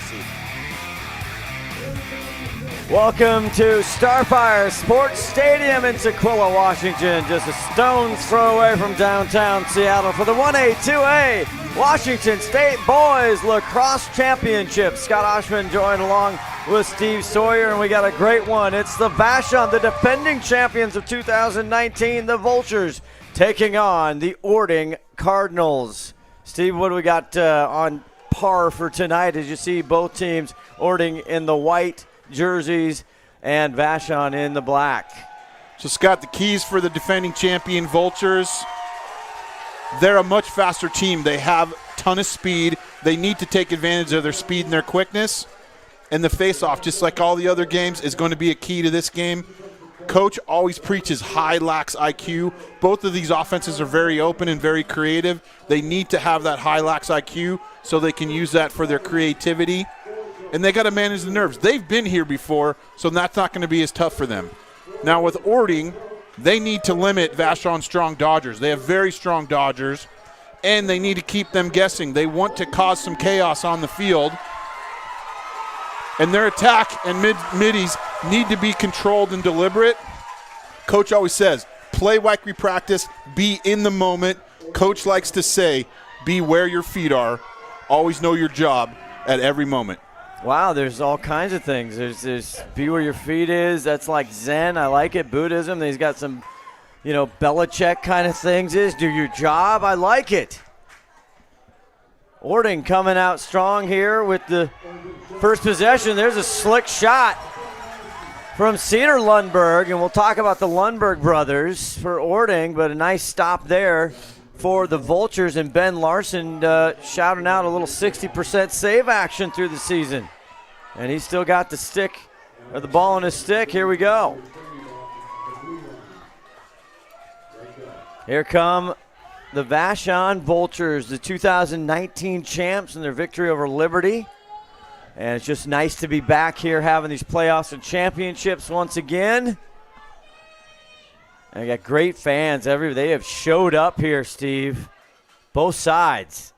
seat. Welcome to Starfire Sports Stadium in Sequilla, Washington. Just a stone's throw away from downtown Seattle for the 1A, 2A Washington State Boys Lacrosse Championship. Scott Oshman joined along with Steve Sawyer, and we got a great one. It's the Vashon, the defending champions of 2019, the Vultures, taking on the Orting Cardinals. Steve, what do we got on par for tonight? As you see both teams, Orting in the white jerseys and Vashon in the black. So Scott, the keys for the defending champion Vultures, they're a much faster team. They have a ton of speed. They need to take advantage of their speed and their quickness. And the face-off, just like all the other games, is going to be a key to this game. Coach always preaches high lax IQ. Both of these offenses are very open and very creative. They need to have that high lax IQ so they can use that for their creativity. And they got to manage the nerves. They've been here before, so that's not going to be as tough for them. Now with Orting, they need to limit Vashon's strong dodgers. They have very strong dodgers, and they need to keep them guessing. They want to cause some chaos on the field. And their attack and middies need to be controlled and deliberate. Coach always says, play like we practice, be in the moment. Coach likes to say, be where your feet are. Always know your job at every moment. Wow, there's all kinds of things. There's be where your feet is. That's like Zen. I like it. Buddhism. He's got some, Belichick kind of things. Do your job. I like it. Orting coming out strong here with the first possession. There's a slick shot from Cedar Lundberg, and we'll talk about the Lundberg brothers for Orting, but a nice stop there for the Vultures, and Ben Larson shouting out a little 60% save action through the season. And he's still got the ball in his stick. Here we go. Here come the Vashon Vultures, the 2019 champs, and their victory over Liberty. And it's just nice to be back here having these playoffs and championships once again. And I got great fans. They have showed up here, Steve. Both sides.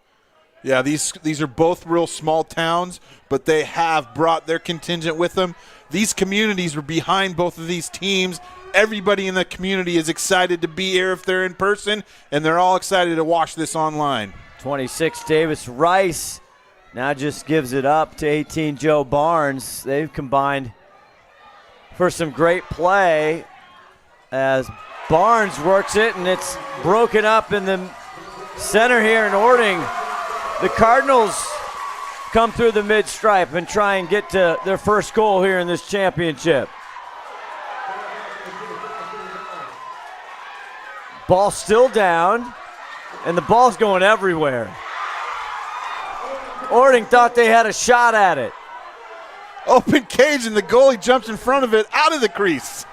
Yeah, these are both real small towns, but they have brought their contingent with them. These communities are behind both of these teams. Everybody in the community is excited to be here if they're in person, and they're all excited to watch this online. 26 Davis Rice now just gives it up to 18 Joe Barnes. They've combined for some great play as Barnes works it, and it's broken up in the center here in Orting. The Cardinals come through the mid-stripe and try and get to their first goal here in this championship. Ball still down, and the ball's going everywhere. Orting thought they had a shot at it. Open cage, and the goalie jumps in front of it out of the crease.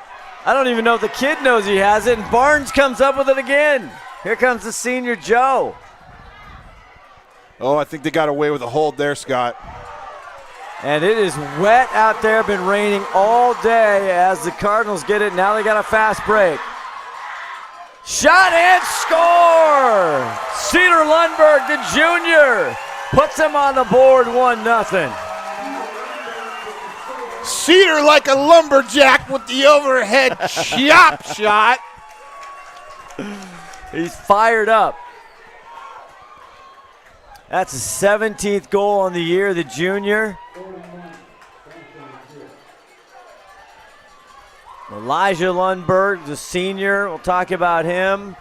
I don't even know if the kid knows he has it, and Barnes comes up with it again. Here comes the senior Joe. Oh, I think they got away with a hold there, Scott. And it is wet out there, been raining all day as the Cardinals get it. Now they got a fast break. Shot and score! Cedar Lundberg, the junior, puts them on the board 1-0. Cedar like a lumberjack with the overhead chop shot. He's fired up. That's his 17th goal on the year, the junior. Elijah Lundberg, the senior, we'll talk about him.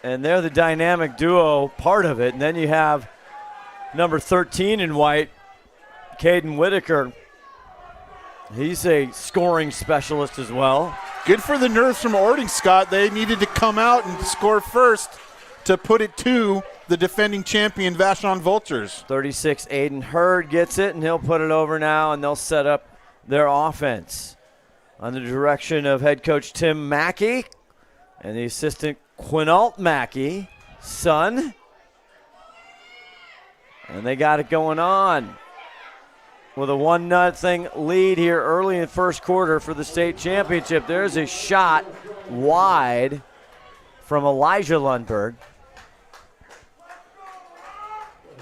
And they're the dynamic duo part of it. And then you have number 13 in white, Caden Whitaker. He's a scoring specialist as well. Good for the nerves from Orting, Scott. They needed to come out and score first to put it to the defending champion Vashon Vultures. 36, Aiden Hurd gets it, and he'll put it over now, and they'll set up their offense under the direction of head coach Tim Mackey and the assistant Quinault Mackey, son. And they got it going on with a 1-0 lead here early in the first quarter for the state championship. There's a shot wide from Elijah Lundberg.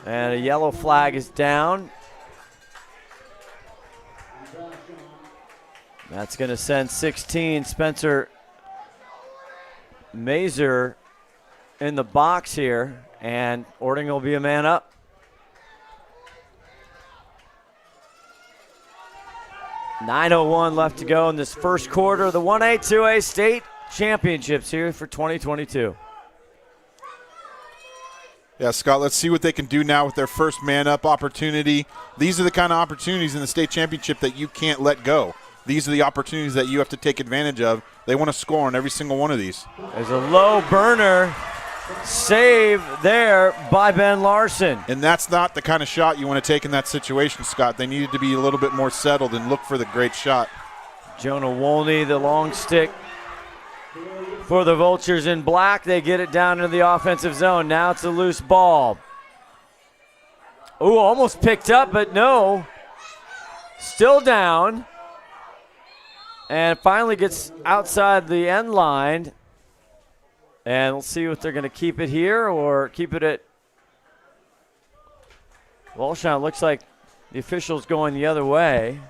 And a yellow flag is down. That's going to send 16 Spencer Mazer in the box here, and Orting will be a man up. .9:01 left to go in this first quarter of the 1A, 2A state championships here for 2022. Yeah, Scott, let's see what they can do now with their first man-up opportunity. These are the kind of opportunities in the state championship that you can't let go. These are the opportunities that you have to take advantage of. They want to score on every single one of these. There's a low burner save there by Ben Larson. And that's not the kind of shot you want to take in that situation, Scott. They needed to be a little bit more settled and look for the great shot. Jonah Wolney, the long stick for the Vultures in black. They get it down into the offensive zone. Now it's a loose ball. Ooh, almost picked up, but no. Still down. And finally gets outside the end line. And we'll see if they're going to keep it here or keep it at Vashon. Looks like the official's going the other way.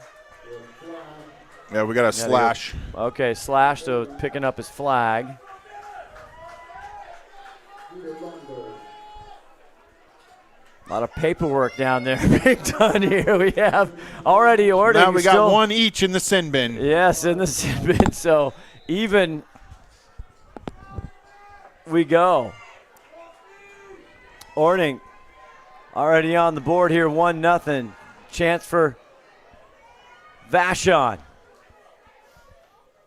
Yeah, we got a slash. Okay, slash, so picking up his flag. A lot of paperwork down there being done here. We have already ordered. Now we got one each in the sin bin. Yes, in the sin bin. So even we go. Orting already on the board here, 1-0. Chance for Vashon.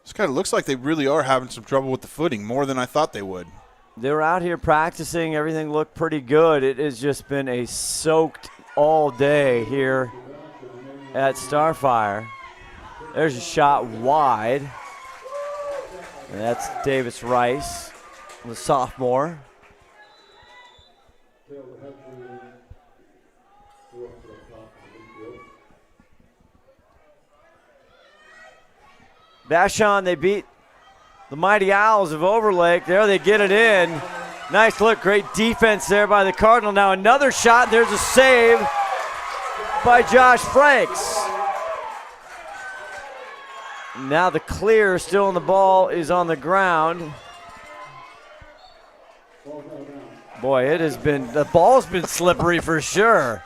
This kind of looks like they really are having some trouble with the footing, more than I thought they would. They were out here practicing. Everything looked pretty good. It has just been a soaked all day here at Starfire. There's a shot wide. And that's Davis Rice, the sophomore. Vashon, they beat the Mighty Owls of Overlake. There they get it in. Nice look, great defense there by the Cardinal. Now another shot, there's a save by Josh Franks. Now the clear still on the ball is on the ground. Boy, it has been, the ball's been slippery for sure.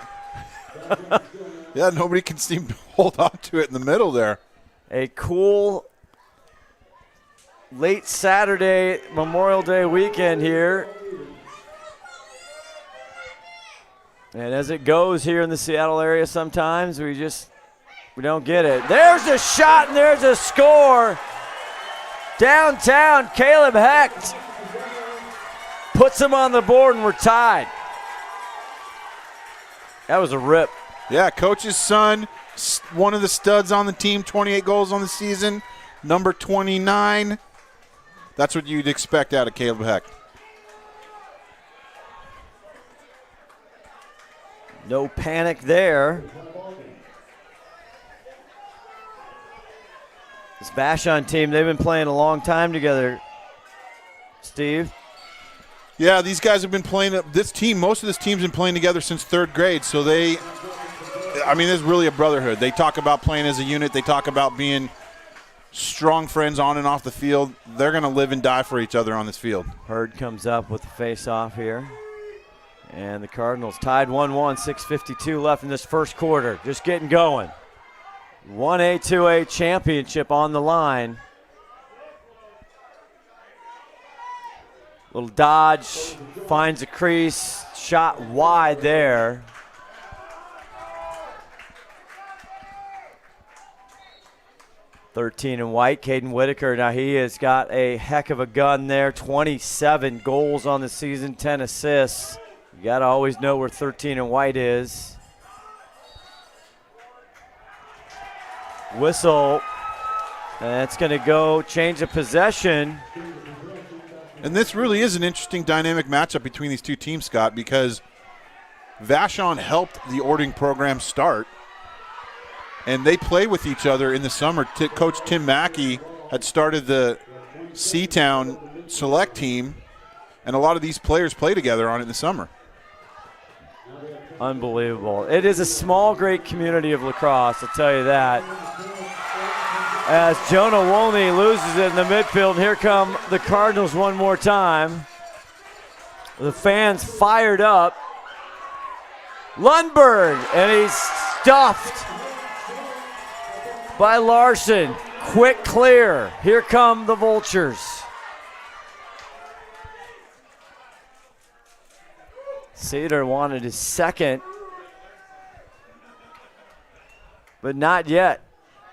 Yeah, nobody can seem to hold on to it in the middle there. A cool late Saturday Memorial Day weekend here. And as it goes here in the Seattle area sometimes, we don't get it. There's a shot and there's a score. Downtown, Caleb Hecht puts him on the board and we're tied. That was a rip. Yeah, coach's son, one of the studs on the team, 28 goals on the season, number 29. That's what you'd expect out of Caleb Hecht. No panic there. This Vashon team, they've been playing a long time together, Steve. Yeah, these guys have been playing, most of this team's been playing together since third grade, so there's really a brotherhood. They talk about playing as a unit. They talk about being strong friends on and off the field. They're going to live and die for each other on this field. Hurd comes up with the face-off here. And the Cardinals tied 1-1, 6:52 left in this first quarter. Just getting going. 1A, 2A championship on the line. Little dodge, finds a crease, shot wide there. .13 in white, Caden Whitaker. Now he has got a heck of a gun there. 27 goals on the season, 10 assists. You got to always know where 13 in white is. Whistle. And it's going to go change of possession. And this really is an interesting dynamic matchup between these two teams, Scott, because Vashon helped the Orting program start. And they play with each other in the summer. Coach Tim Mackey had started the Seatown select team, and a lot of these players play together on it in the summer. Unbelievable. It is a small, great community of lacrosse, I'll tell you that. as Jonah Wolney loses it in the midfield. Here come the Cardinals one more time. The fans fired up. Lundberg, and he's stuffed by Larson. Quick clear. Here come the Vultures. Cedar wanted his second, but not yet.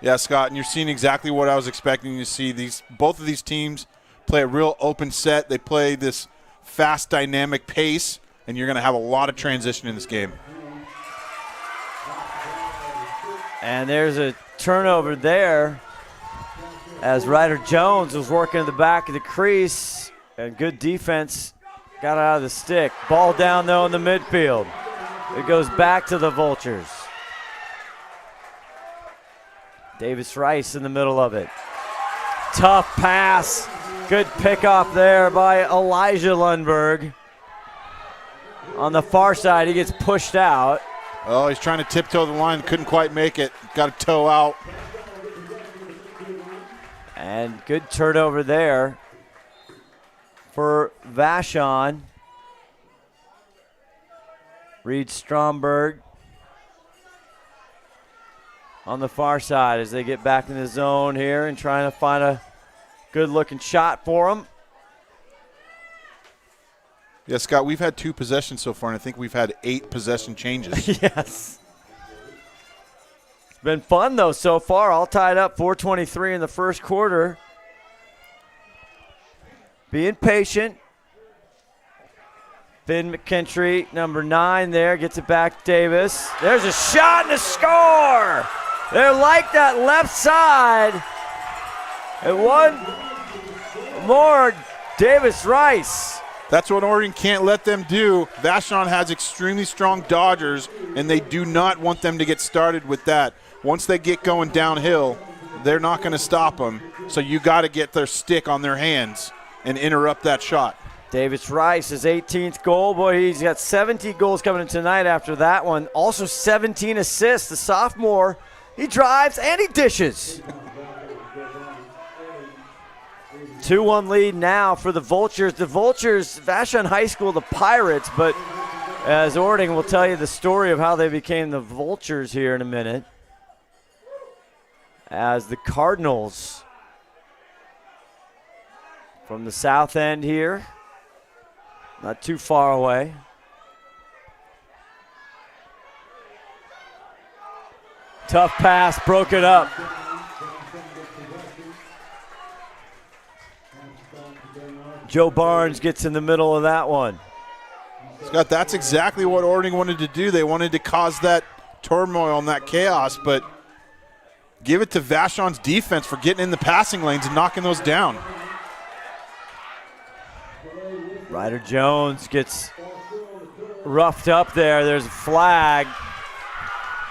Yeah, Scott, and you're seeing exactly what I was expecting to see. Both of these teams play a real open set. They play this fast, dynamic pace, and you're going to have a lot of transition in this game. And there's a turnover there as Ryder Jones was working in the back of the crease, and good defense got out of the stick. Ball down, though, in the midfield. It goes back to the Vultures. Davis Rice in the middle of it. Tough pass. Good pickoff there by Elijah Lundberg. On the far side, he gets pushed out. Oh, he's trying to tiptoe the line. Couldn't quite make it. Got a toe out. And good turnover there for Vashon. Reed Stromberg on the far side as they get back in the zone here and trying to find a good-looking shot for them. Yeah, Scott, we've had 2 possessions so far, and I think we've had 8 possession changes. Yes. It's been fun, though, so far. All tied up, 4:23 in the first quarter. Being patient. Finn McKentry, number 9 there, gets it back to Davis. There's a shot and a score! They're like that left side. And one more, Davis Rice. That's what Orting can't let them do. Vashon has extremely strong dodgers, and they do not want them to get started with that. Once they get going downhill, they're not going to stop them. So you got to get their stick on their hands and interrupt that shot. Davis Rice, his 18th goal. Boy, he's got 17 goals coming in tonight after that one. Also 17 assists. The sophomore, he drives and he dishes. 2-1 lead now for the Vultures. The Vultures, Vashon High School, the Pirates, but as Orting will tell you the story of how they became the Vultures here in a minute. As the Cardinals from the south end here, not too far away. Tough pass, broke it up. Joe Barnes gets in the middle of that one. Scott, that's exactly what Orting wanted to do. They wanted to cause that turmoil and that chaos, but give it to Vashon's defense for getting in the passing lanes and knocking those down. Ryder Jones gets roughed up there. There's a flag.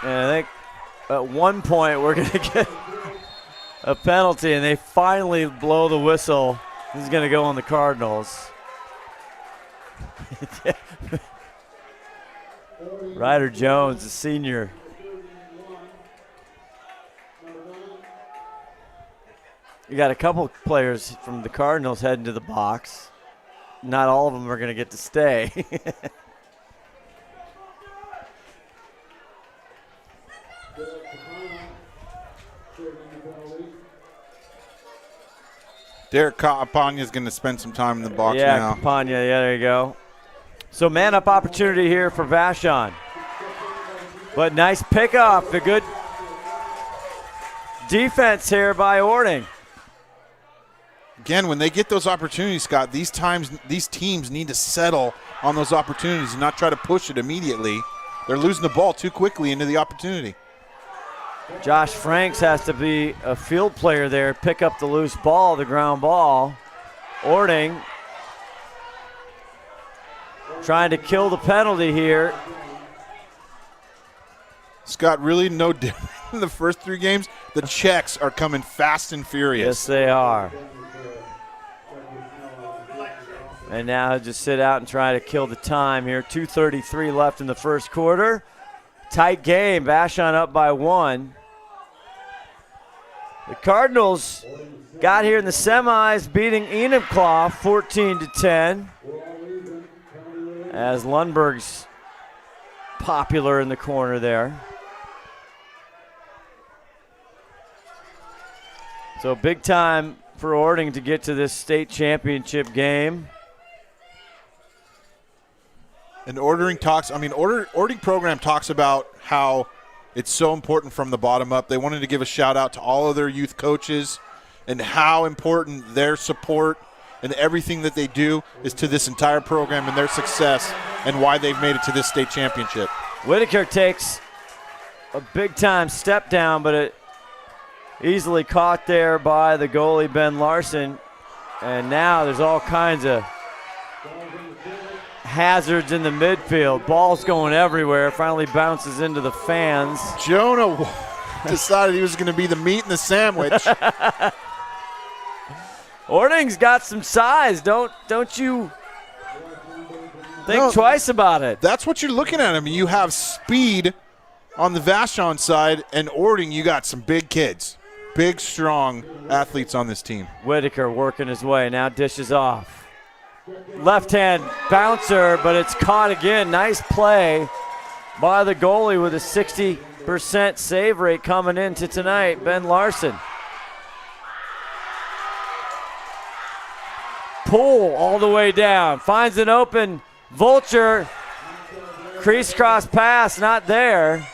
And I think at one point we're going to get a penalty, and they finally blow the whistle. This is going to go on the Cardinals. Ryder Jones, the senior. You got a couple players from the Cardinals heading to the box. Not all of them are going to get to stay. Derek Campagna is going to spend some time in the box now. Yeah, Campagna, yeah, there you go. So man-up opportunity here for Vashon. But nice pickoff, a good defense here by Orting. Again, when they get those opportunities, Scott, these teams need to settle on those opportunities and not try to push it immediately. They're losing the ball too quickly into the opportunity. Josh Franks has to be a field player there, pick up the loose ball, the ground ball. Orting trying to kill the penalty here. Scott, really no different in the first 3 games. The checks are coming fast and furious. Yes, they are. And now he'll just sit out and try to kill the time here. 2:33 left in the first quarter. Tight game. Vashon up by 1. The Cardinals got here in the semis, beating Enumclaw 14-10. As Lundberg's popular in the corner there. So big time for Orting to get to this state championship game. And Orting program talks about how it's so important from the bottom up. They wanted to give a shout out to all of their youth coaches and how important their support and everything that they do is to this entire program and their success and why they've made it to this state championship. Whitaker takes a big-time step down, but it easily caught there by the goalie, Ben Larson. And now there's all kinds of hazards in the midfield. Ball's going everywhere. Finally bounces into the fans. Jonah decided he was going to be the meat in the sandwich. Orting's got some size. Don't you think twice about it. That's what you're looking at. I mean, you have speed on the Vashon side, and Orting, you got some big kids. Big, strong athletes on this team. Whitaker working his way. Now dishes off. Left-hand bouncer, but it's caught again. Nice play by the goalie with a 60% save rate coming into tonight, Ben Larson. Pull all the way down. Finds an open Vulture. Crease cross pass, not there.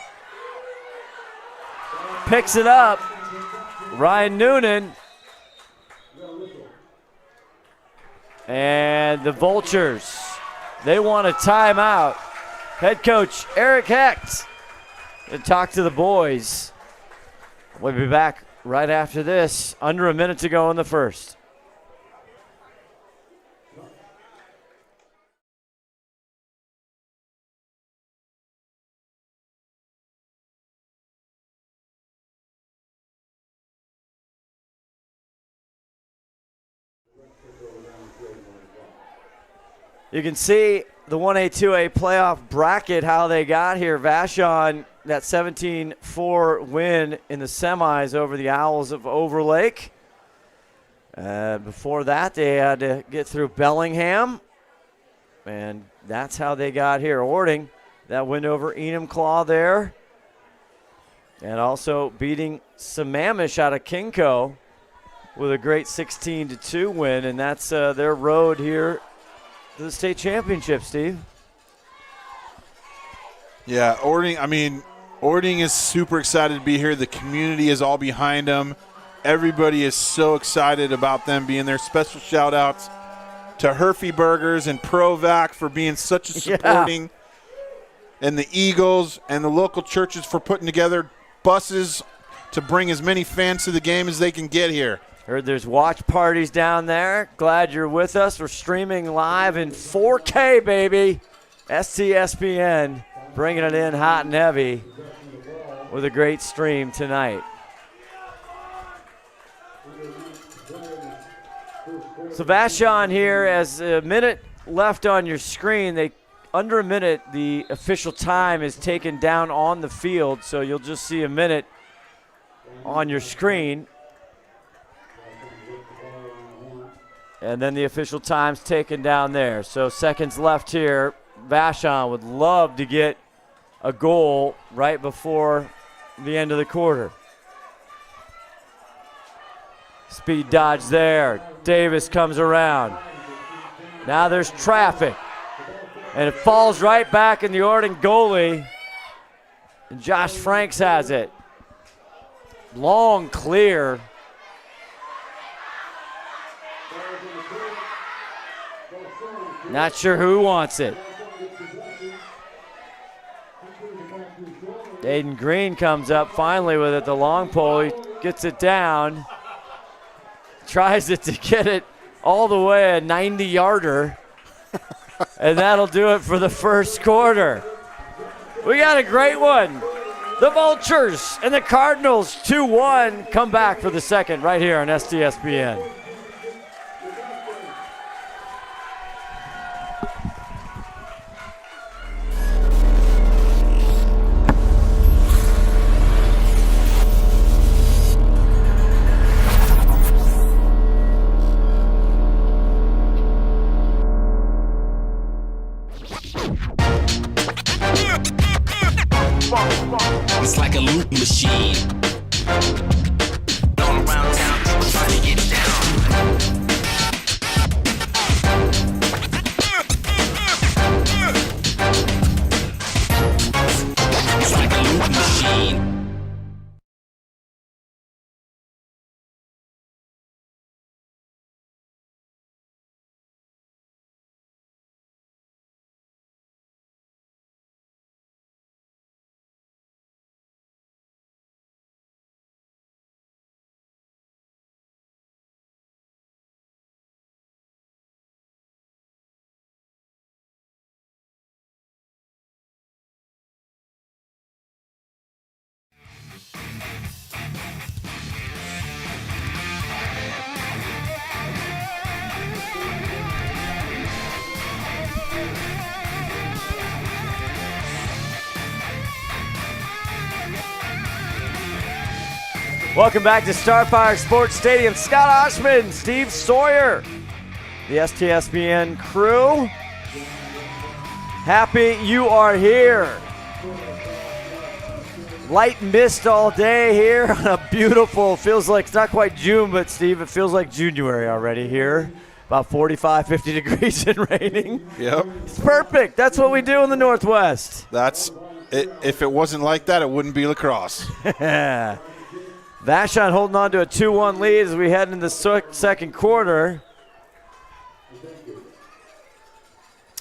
Picks it up. Ryan Noonan. And the Vultures, they want a timeout. Head coach Eric Hecht to talk to the boys. We'll be back right after this. Under a minute to go in the first. You can see the 1A, 2A playoff bracket, how they got here. Vashon, that 17-4 win in the semis over the Owls of Overlake. Before that, they had to get through Bellingham, and that's how they got here. Orting, that win over Enumclaw there, and also beating Sammamish out of Kinko with a great 16-2 win, and that's their road here to the state championship, Steve. Yeah, Orting is super excited to be here. The community is all behind them. Everybody is so excited about them being there. Special shout outs to Herfy Burgers and Provac for being such a supporting, and the Eagles and the local churches for putting together buses to bring as many fans to the game as they can get here. Heard there's watch parties down there. Glad you're with us. We're streaming live in 4K, baby. STSPN bringing it in hot and heavy with a great stream tonight. So Vashon here, as a minute left on your screen, under a minute, the official time is taken down on the field, so you'll just see a minute on your screen. And then the official time's taken down there. So seconds left here. Vashon would love to get a goal right before the end of the quarter. Speed dodge there. Davis comes around. Now there's traffic. And it falls right back in the Orting goalie. And Josh Franks has it. Long clear. Not sure who wants it. Aiden Green comes up finally with it, the long pole. He gets it down. Tries it to get it all the way, a 90-yarder. And that'll do it for the first quarter. We got a great one. The Vultures and the Cardinals 2-1 come back for the second right here on STSPN. It's like a loop machine. All around town, people trying to get down. It's like a loop machine. Welcome back to Starfire Sports Stadium. Scott Oshman, Steve Sawyer, the STSPN crew. Happy you are here. Light mist all day here on a beautiful, feels like it's not quite June, but Steve, it feels like January already here. About 45, 50 degrees and raining. Yep. It's perfect. That's what we do in the Northwest. That's it. If it wasn't like that, it wouldn't be lacrosse. Vashon holding on to a 2-1 lead as we head into the second quarter.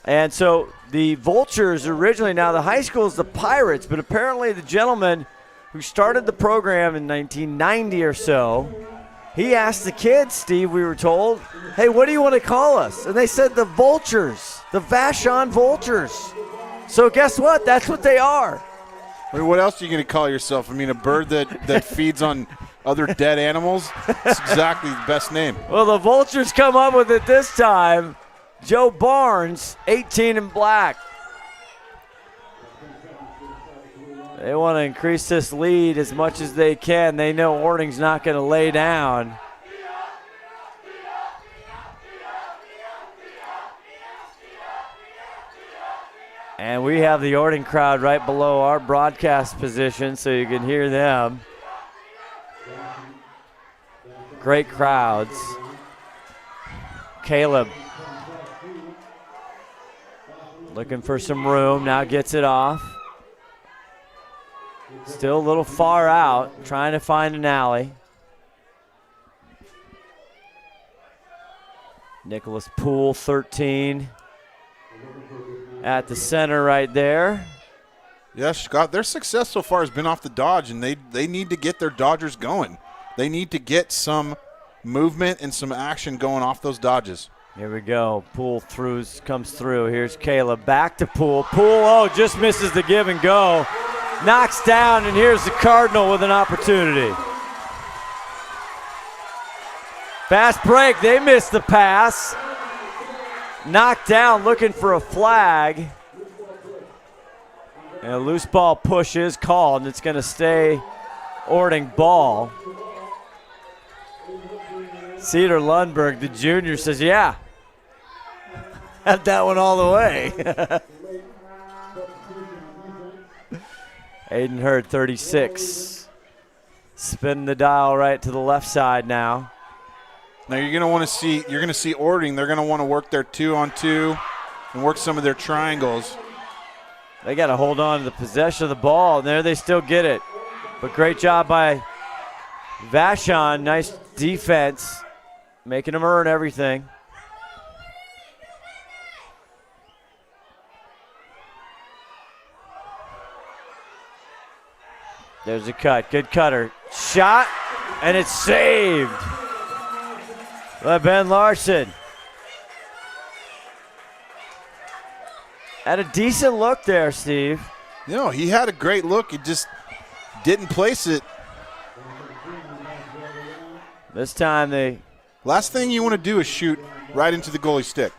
And so the Vultures originally, now the high school is the Pirates, but apparently the gentleman who started the program in 1990 or so, he asked the kids, Steve, we were told, hey, what do you want to call us? And they said the Vultures, the Vashon Vultures. So guess what? That's what they are. I mean, what else are you going to call yourself? I mean, a bird that feeds on other dead animals? It's exactly the best name. Well, the Vultures come up with it this time. Joe Barnes, 18 in black. They want to increase this lead as much as they can. They know Orting's not going to lay down. And we have the Orting crowd right below our broadcast position so you can hear them. Great crowds. Caleb looking for some room, now gets it off. Still a little far out, trying to find an alley. Nicholas Poole, 13. At the center right there. Yeah, Scott, their success so far has been off the dodge, and they need to get their Dodgers going. They need to get some movement and some action going off those dodges. Here we go. Poole comes through. Here's Caleb. Back to Poole. Poole, just misses the give and go. Knocks down, and here's the Cardinal with an opportunity. Fast break. They missed the pass. Knocked down, looking for a flag. And a loose ball push is called, and it's going to stay Orting ball. Cedar Lundberg, the junior, says, yeah. Had that one all the way. Aiden Hurd, 36. Spinning the dial right to the left side now. Now you're going to see Orting. They're going to want to work their 2-on-2 and work some of their triangles. They got to hold on to the possession of the ball, and there they still get it. But great job by Vashon. Nice defense, making them earn everything. There's a cut. Good cutter. Shot, and it's saved by Ben Larson. Had a decent look there, Steve. No, he had a great look. He just didn't place it. This time Last thing you want to do is shoot right into the goalie stick.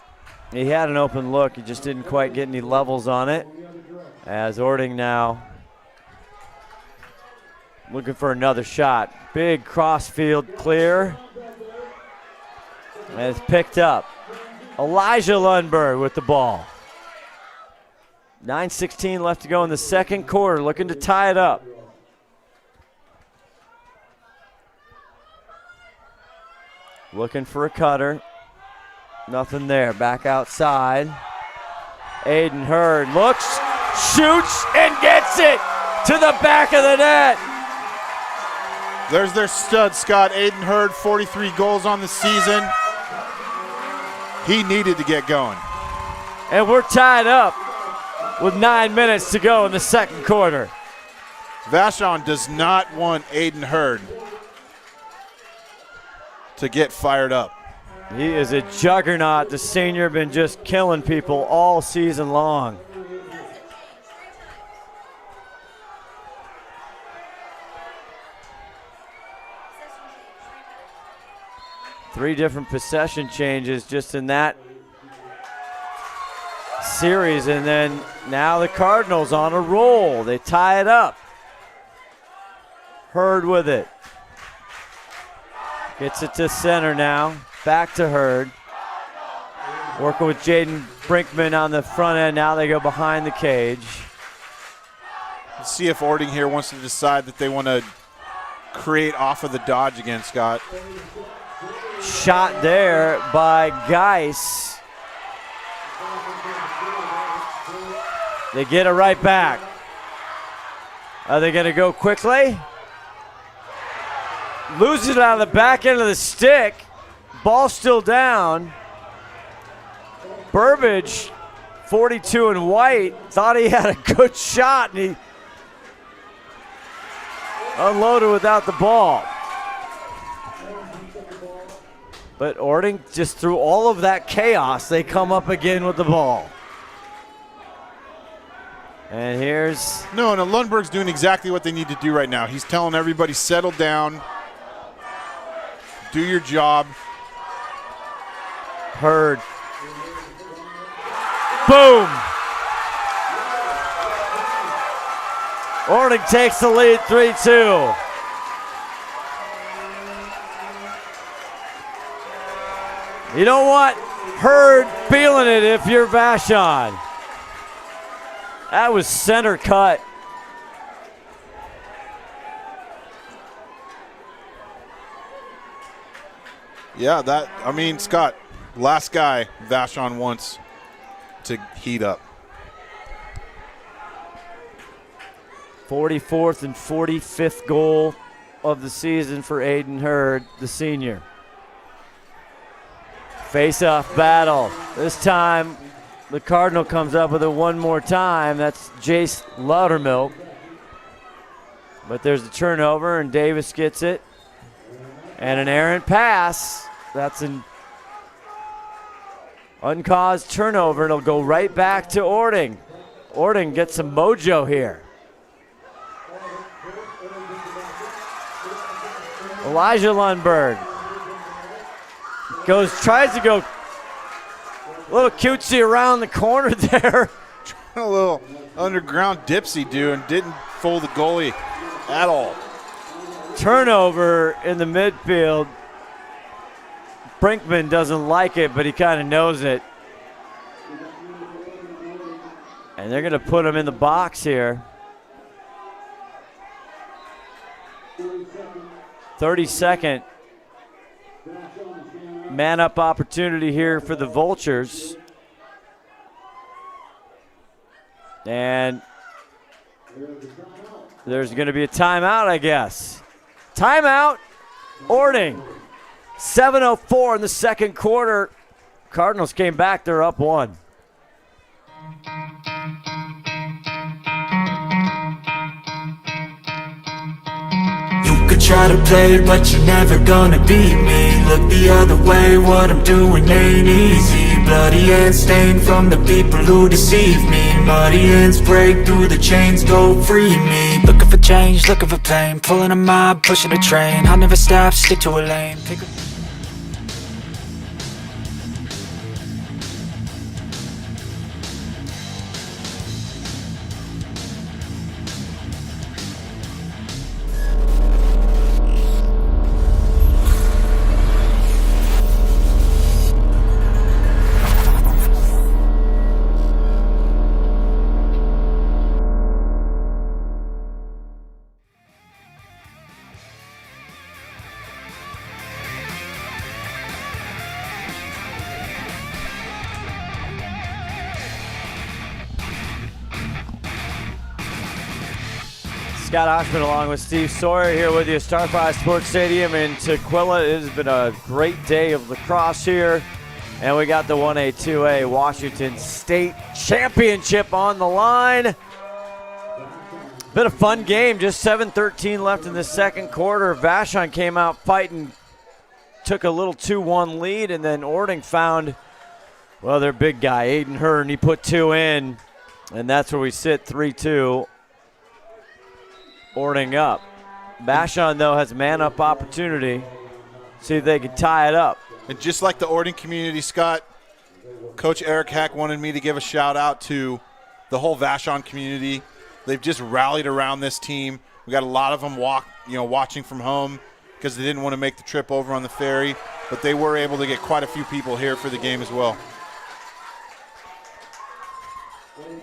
he had an open look. He just didn't quite get any levels on it. As Orting now looking for another shot. Big cross-field clear. And it's picked up. Elijah Lundberg with the ball. 9:16 left to go in the second quarter, looking to tie it up. Looking for a cutter. Nothing there. Back outside. Aiden Hurd looks, shoots, and gets it to the back of the net. There's their stud, Scott. Aiden Hurd, 43 goals on the season. He needed to get going. And we're tied up with 9 minutes to go in the second quarter. Vashon does not want Aiden Hurd to get fired up. He is a juggernaut. The senior been just killing people all season long. Three different possession changes just in that series, and then now the Cardinals on a roll. They tie it up. Hurd with it. Gets it to center now. Back to Hurd. Working with Jaden Brinkman on the front end. Now they go behind the cage. Let's see if Orting here wants to decide that they want to create off of the dodge again, Scott. Shot there by Geis. They get it right back. Are they going to go quickly? Loses it out of the back end of the stick. Ball still down. Burbage, 42 and white, thought he had a good shot, and he unloaded without the ball. But Orting, just through all of that chaos, they come up again with the ball. And here's... No, Lundberg's doing exactly what they need to do right now. He's telling everybody, settle down, do your job. Hurd. Boom! Orting takes the lead 3-2. You know what? Hurd feeling it if you're Vashon. That was center cut. Yeah, Scott, last guy Vashon wants to heat up. 44th and 45th goal of the season for Aiden Hurd, the senior. Face-off battle. This time, the Cardinal comes up with it one more time. That's Jace Loudermilk. But there's a turnover, and Davis gets it. And an errant pass. That's an uncaused turnover. It'll go right back to Orting. Orting gets some mojo here. Elijah Lundberg tries to go a little cutesy around the corner there. A little underground dipsy do and didn't fool the goalie at all. Turnover in the midfield. Brinkman doesn't like it, but he kind of knows it. And they're going to put him in the box here. 32nd man-up opportunity here for the Vultures. And there's going to be a timeout, I guess. Timeout, Orting. 7:04 in the second quarter. Cardinals came back. They're up 1. You could try to play, but you're never gonna beat me. Look the other way, what I'm doing ain't easy. Bloody hands stained from the people who deceive me. Muddy hands break through the chains, go free me. Looking for change, looking for pain. Pulling a mob, pushing a train. I'll never stop, stick to a lane. Scott Oshman along with Steve Sawyer here with you. Starfire Sports Stadium in Tequila. It has been a great day of lacrosse here. And we got the 1A, 2A Washington State Championship on the line. Been a fun game, just 7:13 left in the second quarter. Vashon came out fighting, took a little 2-1 lead, and then Orting found, well, their big guy, Aiden Hearn. He put 2 in, and that's where we sit, 3-2. Orting up. Vashon, though, has a man-up opportunity. See if they can tie it up. And just like the Orting community, Scott, Coach Eric Heck wanted me to give a shout-out to the whole Vashon community. They've just rallied around this team. We got a lot of them watching from home because they didn't want to make the trip over on the ferry, but they were able to get quite a few people here for the game as well.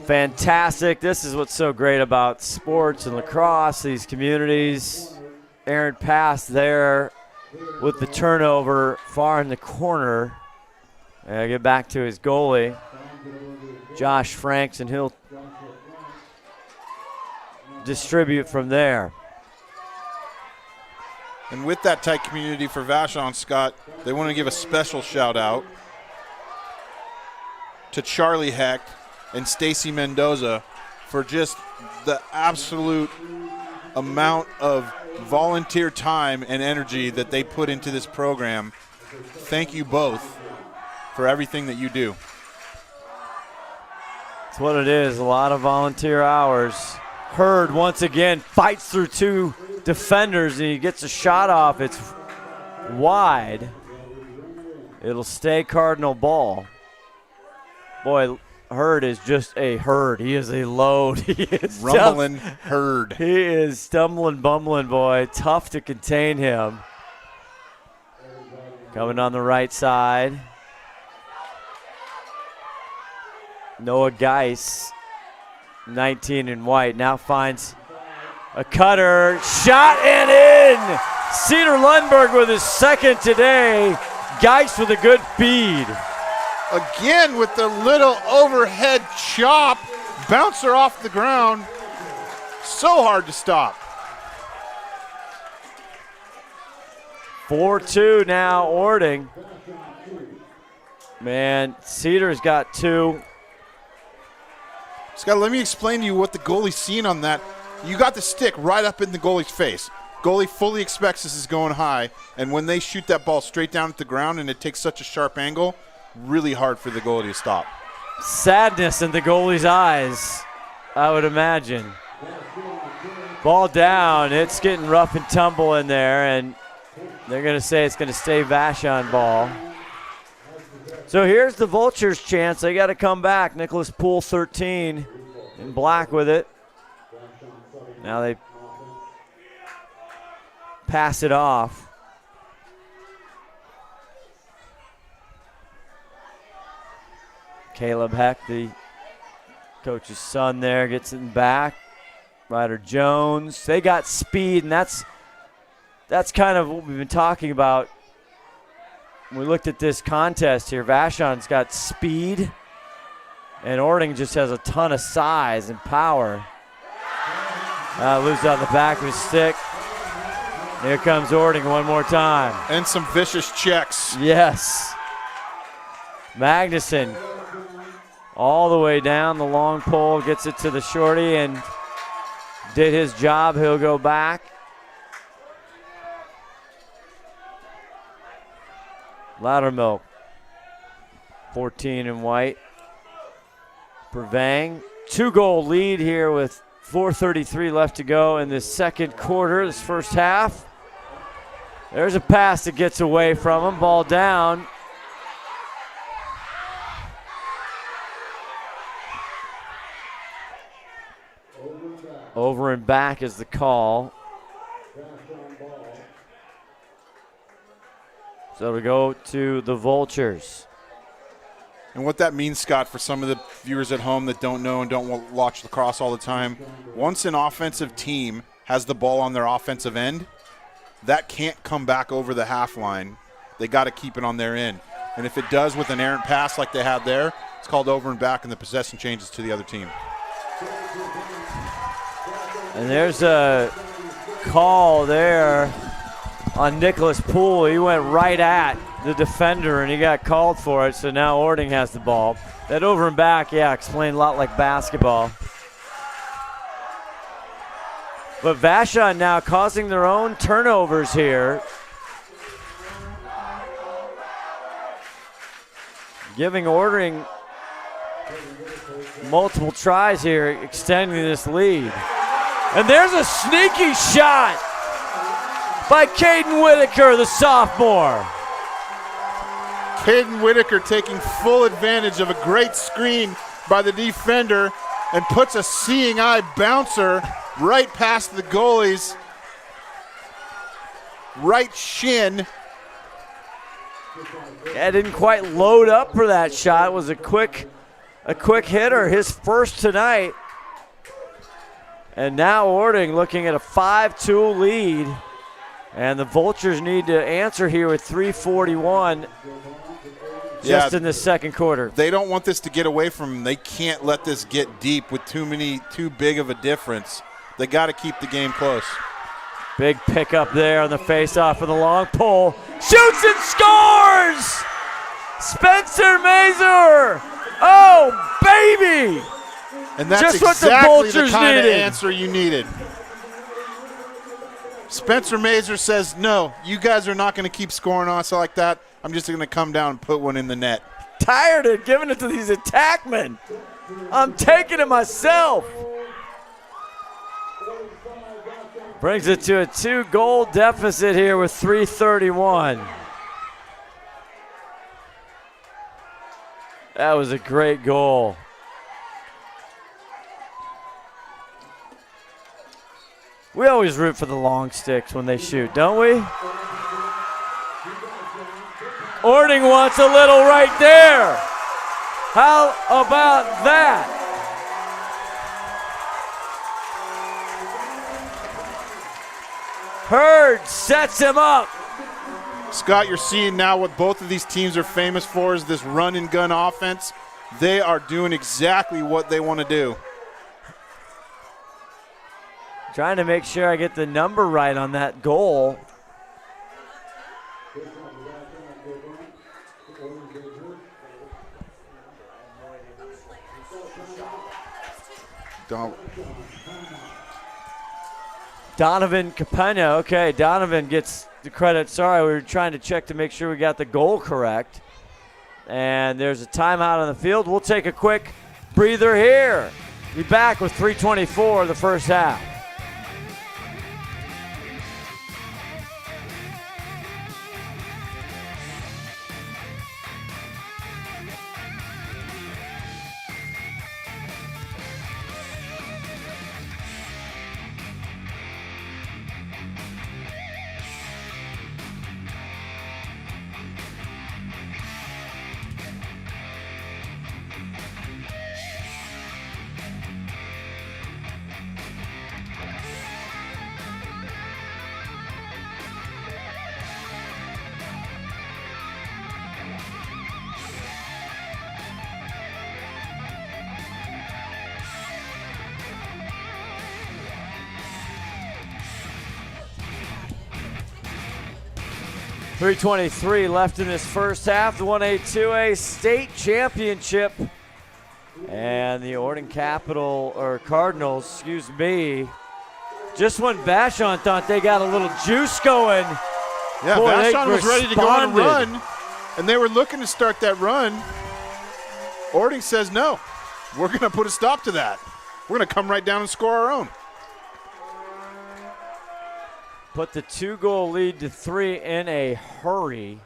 Fantastic. This is what's so great about sports and lacrosse, these communities. Aaron passed there with the turnover far in the corner. And get back to his goalie, Josh Franks, and he'll distribute from there. And with that tight community for Vashon, Scott, they want to give a special shout out to Charlie Hecht and Stacy Mendoza for just the absolute amount of volunteer time and energy that they put into this program. Thank you both for everything that you do. That's what it is, a lot of volunteer hours. Hurd once again fights through 2 defenders and he gets a shot off. It's wide. It'll stay Cardinal ball. Boy, Hurd is just a herd. He is a load. He is rumbling herd. He is stumbling, bumbling, boy. Tough to contain him. Coming on the right side. Noah Geis, 19 in white, now finds a cutter. Shot and in! Cedar Lundberg with his second today. Geis with a good feed. Again with the little overhead chop. Bouncer off the ground. So hard to stop. 4-2 now, Orting. Man, Cedar's got 2. Scott, let me explain to you what the goalie's seen on that. You got the stick right up in the goalie's face. Goalie fully expects this is going high, and when they shoot that ball straight down at the ground and it takes such a sharp angle, really hard for the goalie to stop. Sadness in the goalie's eyes, I would imagine. Ball down. It's getting rough and tumble in there, and they're going to say it's going to stay Vashon ball. So here's the Vultures' chance. They got to come back. Nicholas Poole, 13, in black with it. Now they pass it off. Caleb Heck, the coach's son there, gets it back. Ryder Jones. They got speed, and that's kind of what we've been talking about. We looked at this contest here. Vashon's got speed, and Orting just has a ton of size and power. Loose on the back of his stick. Here comes Orting one more time. And some vicious checks. Yes. Magnuson all the way down the long pole, gets it to the shorty and did his job. He'll go back. Loudermilk, 14 in white. Purvang, 2-goal lead here with 4:33 left to go in the second quarter, this first half. There's a pass that gets away from him. Ball down. Over and back is the call. So we go to the Vultures. And what that means, Scott, for some of the viewers at home that don't know and don't watch lacrosse all the time, once an offensive team has the ball on their offensive end, that can't come back over the half line. They got to keep it on their end. And if it does with an errant pass like they had there, it's called over and back, and the possession changes to the other team. And there's a call there on Nicholas Poole. He went right at the defender and he got called for it, so now Orting has the ball. That over and back, yeah, explained a lot like basketball. But Vashon now causing their own turnovers here. Giving Orting multiple tries here, extending this lead. And there's a sneaky shot by Caden Whitaker, the sophomore. Caden Whitaker taking full advantage of a great screen by the defender and puts a seeing eye bouncer right past the goalie's right shin. Yeah, didn't quite load up for that shot. It was a quick hitter, his first tonight. And now Orting looking at a 5-2 lead. And the Vultures need to answer here with 3:41 just in the second quarter. They don't want this to get away from them. They can't let this get deep with too big of a difference. They got to keep the game close. Big pickup there on the faceoff of the long pole. Shoots and scores! Spencer Mazur! Oh, baby! And that's just what exactly the the kind needed. of answer you needed. Spencer Mazur says, no, you guys are not going to keep scoring on us like that. I'm just going to come down and put one in the net. Tired of giving it to these attackmen. I'm taking it myself. Brings it to a 2-goal deficit here with 3:31. That was a great goal. We always root for the long sticks when they shoot, don't we? Orting wants a little right there. How about that? Hurd sets him up. Scott, you're seeing now what both of these teams are famous for is this run and gun offense. They are doing exactly what they want to do. Trying to make sure I get the number right on that goal. Donovan Capena. Okay, Donovan gets the credit. Sorry, we were trying to check to make sure we got the goal correct. And there's a timeout on the field. We'll take a quick breather here. Be back with 3:24 the first half. .323 left in this first half. The 1A, 2A state championship. And the Orting Cardinals, just when Vashon thought they got a little juice going. Yeah, Vashon was ready to go on a run, and they were looking to start that run. Orting says, no, we're going to put a stop to that. We're going to come right down and score our own. Put the 2-goal lead to 3 in a hurry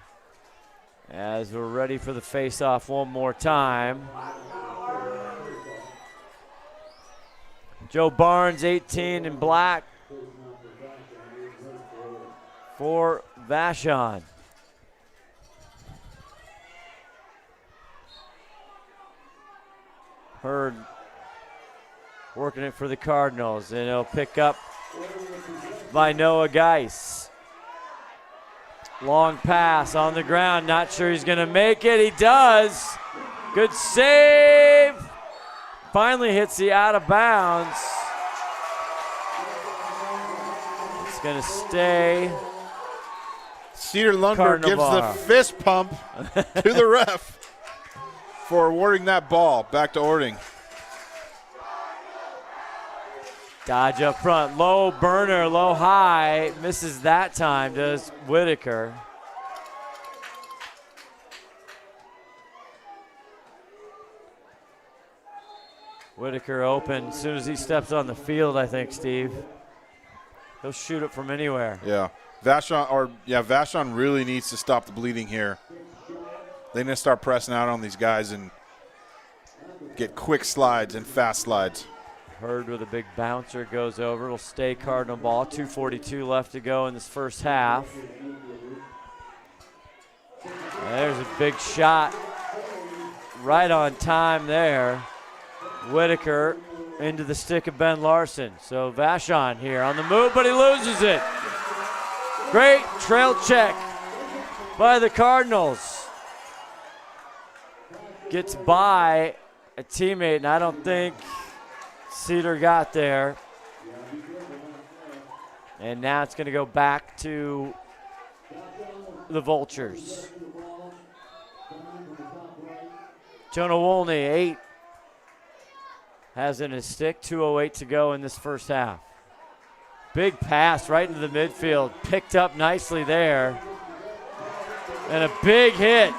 as we're ready for the face-off one more time. Joe Barnes, 18 in black for Vashon. Hurd working it for the Cardinals, and he'll pick up by Noah Geis. Long pass on the ground. Not sure he's going to make it. He does. Good save. Finally hits the out of bounds. going to stay. Cedar Lundberg Cardinal gives bar. the fist pump to the ref for awarding that ball back to Orting. Dodge up front. Low burner, low high. Misses that time, does Whitaker. Whitaker open as soon as he steps on the field, I think, Steve. He'll shoot it from anywhere. Yeah. Vashon really needs to stop the bleeding here. They need to start pressing out on these guys and get quick slides and fast slides. Hurd with a big bouncer goes over. It'll stay Cardinal ball. 2:42 left to go in this first half. There's a big shot. Right on time there. Whitaker into the stick of Ben Larson. So Vashon here on the move, but he loses it. Great trail check by the Cardinals. Gets by a teammate, and I don't think Cedar got there. And now it's going to go back to the Vultures. Jonah Wolney, 8. Has in his stick, 2:08 to go in this first half. Big pass right into the midfield, picked up nicely there. And a big hit.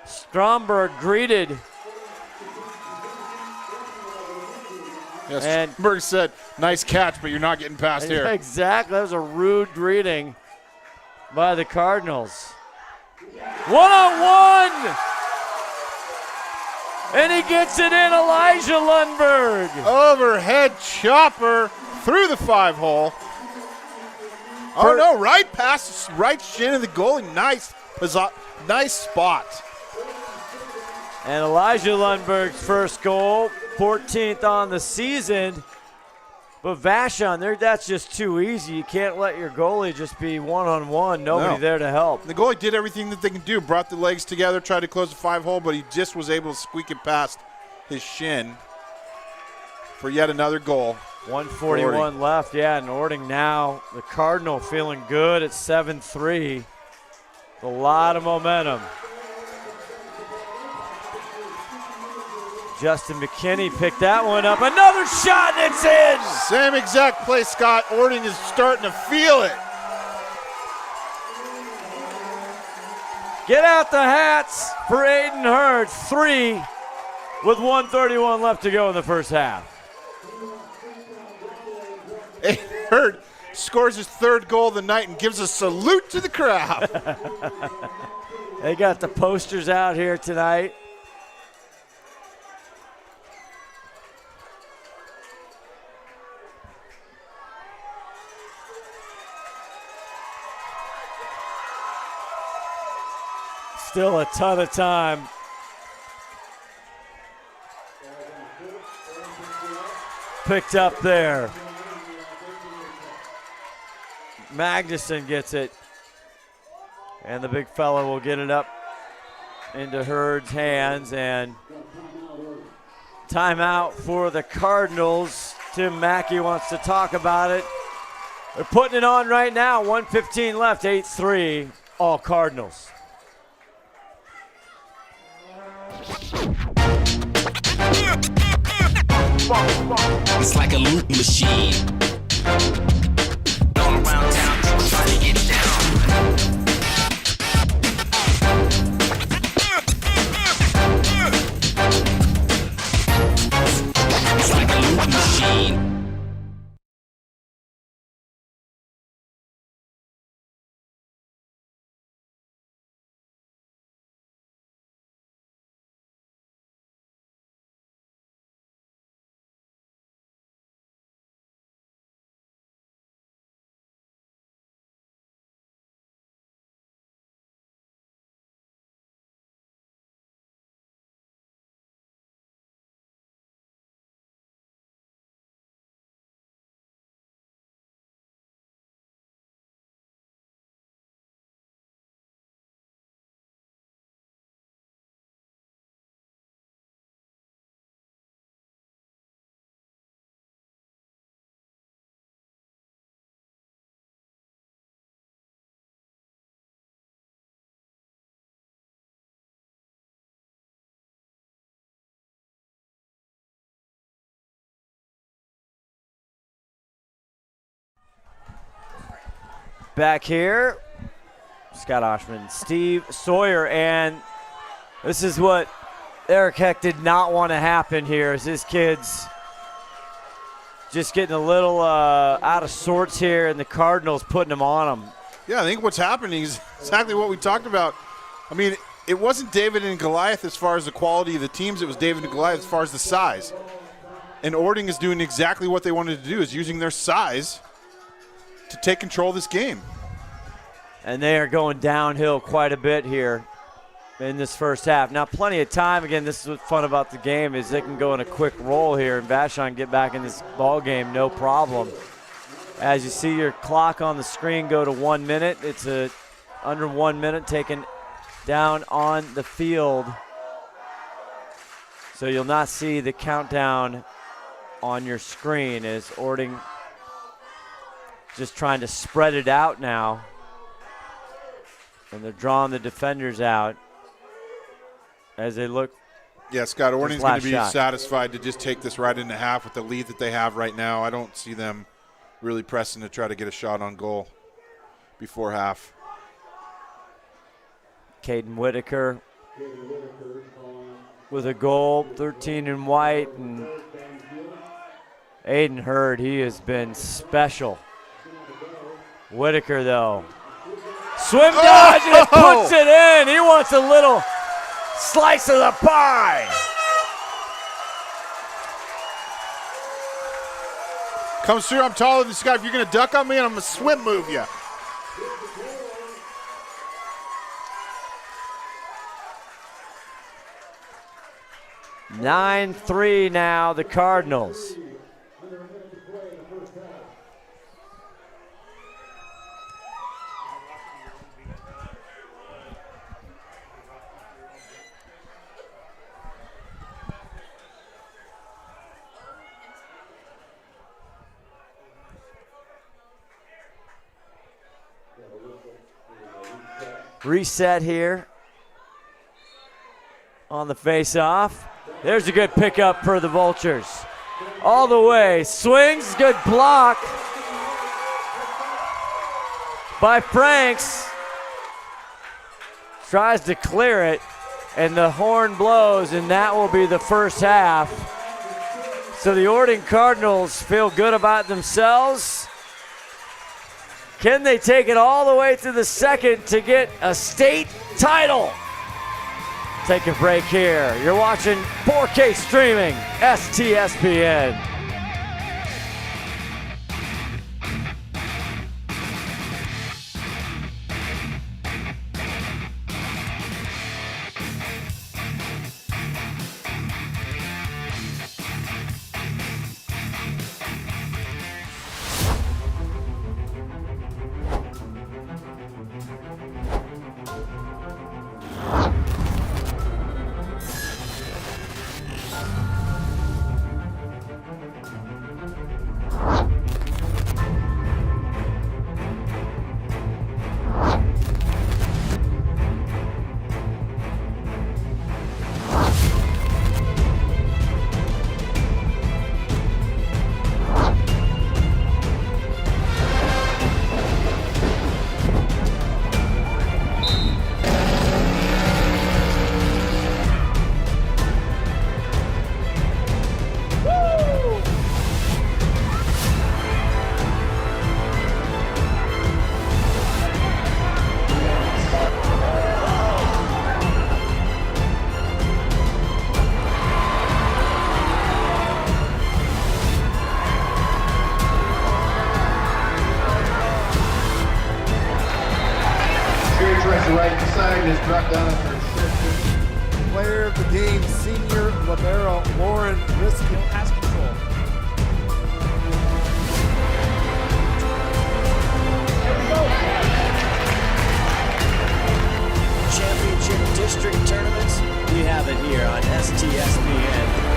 Stromberg greeted. Yes, And Stromberg said, nice catch, but you're not getting past here. Exactly, that was a rude greeting by the Cardinals. One-on-one! And he gets it in, Elijah Lundberg. Overhead chopper through the 5-hole. Oh no, right past, right shin of the goalie. Nice spot. And Elijah Lundberg's first goal, 14th on the season. But Vashon, that's just too easy. You can't let your goalie just be one-on-one, nobody there to help. The goalie did everything that they can do, brought the legs together, tried to close the 5-hole, but he just was able to squeak it past his shin for yet another goal. 1:41 left, yeah, and Orting now, the Cardinal feeling good at 7-3. A lot of momentum. Justin McKinney picked that one up. Another shot, and it's in! Same exact play, Scott. Orting is starting to feel it. Get out the hats for Aiden Hurd. 3 with 1:31 left to go in the first half. Aiden Hurd scores his 3rd goal of the night and gives a salute to the crowd. They got the posters out here tonight. Still a ton of time. Picked up there. Magnuson gets it. And the big fella will get it up into Hurd's hands. And timeout for the Cardinals. Tim Mackey wants to talk about it. They're putting it on right now. 1:15 left, 8-3, all Cardinals. It's like a loot machine. All around town, people trying to get down. It's like a loot machine. back here. Scott Oshman, Steve Sawyer, and this is what Eric Heck did not want to happen here, is his kids just getting a little out of sorts here, and the Cardinals putting them on them. Yeah, I think what's happening is exactly what we talked about. I mean, it wasn't David and Goliath as far as the quality of the teams. It was David and Goliath as far as the size. And Orting is doing exactly what they wanted to do, is using their size to take control of this game. And they are going downhill quite a bit here in this first half. Now, plenty of time. Again, this is what's fun about the game, is they can go in a quick roll here and Vashon get back in this ball game, no problem. As you see your clock on the screen go to 1 minute, it's under 1 minute taken down on the field. So you'll not see the countdown on your screen, as Orting just trying to spread it out now. And they're drawing the defenders out as they look. Yeah, Scott, Orting's going to be shot. satisfied to just take this right into half with the lead that they have right now. I don't see them really pressing to try to get a shot on goal before half. Caden Whitaker with a goal, 13 in white, and Aiden Hurd, he has been special. Whitaker, though, swim dodge and puts it in. He wants a little slice of the pie. Comes through, I'm taller than this guy. If you're going to duck on me, I'm going to swim move you. (9-3) now, the Cardinals. Reset here on the face-off. There's a good pickup for the Vultures. All the way, swings, good block by Franks. Tries to clear it, and the horn blows, and that will be the first half. So the Orting Cardinals feel good about themselves. Can they take it all the way to the second to get a state title? Take a break here. You're watching 4K streaming, STSPN. Player of the game, senior libero Lauren Riskill has control. Championship district tournaments, we have it here on STSPN.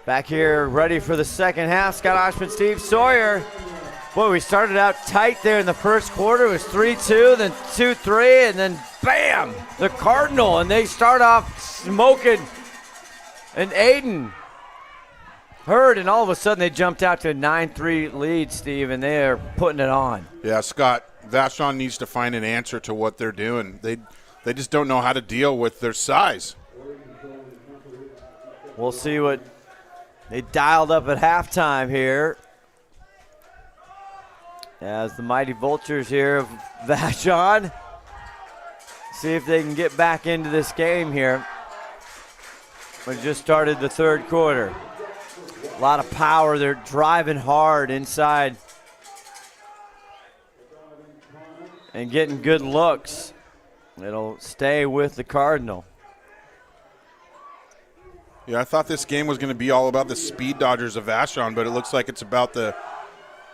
Back here, ready for the second half. Scott Oshman, Steve Sawyer. Boy, we started out tight there in the first quarter. It was 3-2, then 2-3, and then bam, the Cardinal, and they start off smoking. And Aiden Hurd, and all of a sudden they jumped out to a 9-3 lead, Steve, and they are putting it on. Yeah, Scott, Vashon needs to find an answer to what they're doing. They just don't know how to deal with their size. We'll see what they dialed up at halftime here. As the mighty Vultures here of Vashon. See if they can get back into this game here. We just started the third quarter. A lot of power. They're driving hard inside and getting good looks. It'll stay with the Cardinal. Yeah, I thought this game was going to be all about the speed dodgers of Vashon, but it looks like it's about the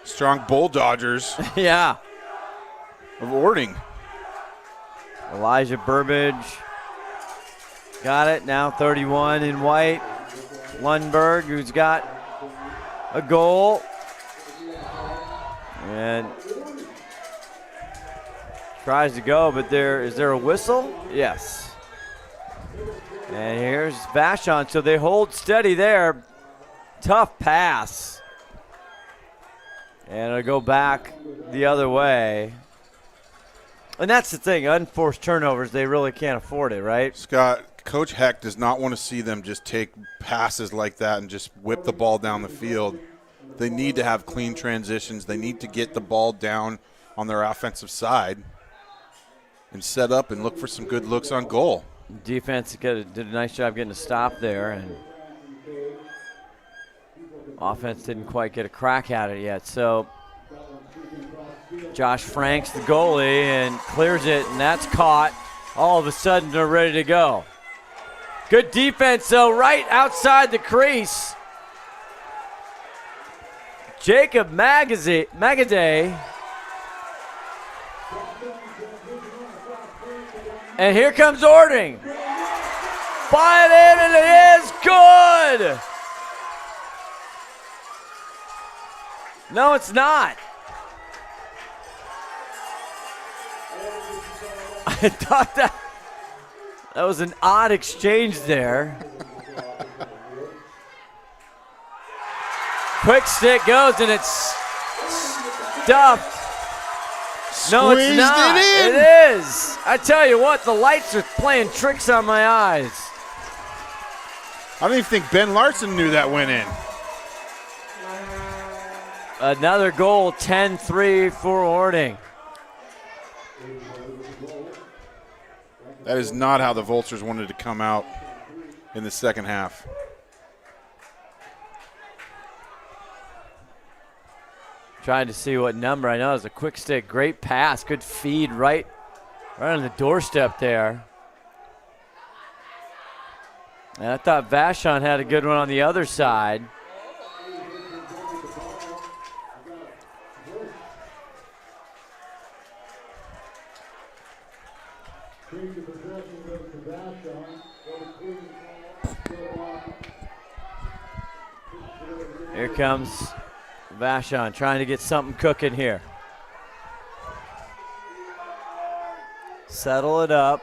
strong bull dodgers yeah. of Orting. Elijah Burbage got it. Now 31 in white. Lundberg, who's got a goal. And tries to go, but is there a whistle? Yes. And here's Vashon, so they hold steady there. Tough pass. And it'll go back the other way. And that's the thing, unforced turnovers, they really can't afford it, right? Scott, Coach Heck does not want to see them just take passes like that and just whip the ball down the field. They need to have clean transitions. They need to get the ball down on their offensive side and set up and look for some good looks on goal. Defense did a nice job getting a stop there, and offense didn't quite get a crack at it yet. So Josh Franks, the goalie, and clears it, and that's caught. All of a sudden, they're ready to go. Good defense, though, right outside the crease. Jacob Magaday. And here comes Orting. Fly it in, and it is good. No, it's not. I thought that was an odd exchange there. Quick stick goes, and it's stuffed. No, it's not. It is. I tell you what, the lights are playing tricks on my eyes. I don't even think Ben Larson knew that went in. Another goal, 10-3 for Orting. That is not how the Vultures wanted to come out in the second half. Trying to see what number. I know it was a quick stick. Great pass. Good feed right on the doorstep there. And I thought Vashon had a good one on the other side. Here comes Vashon trying to get something cooking here. Settle it up.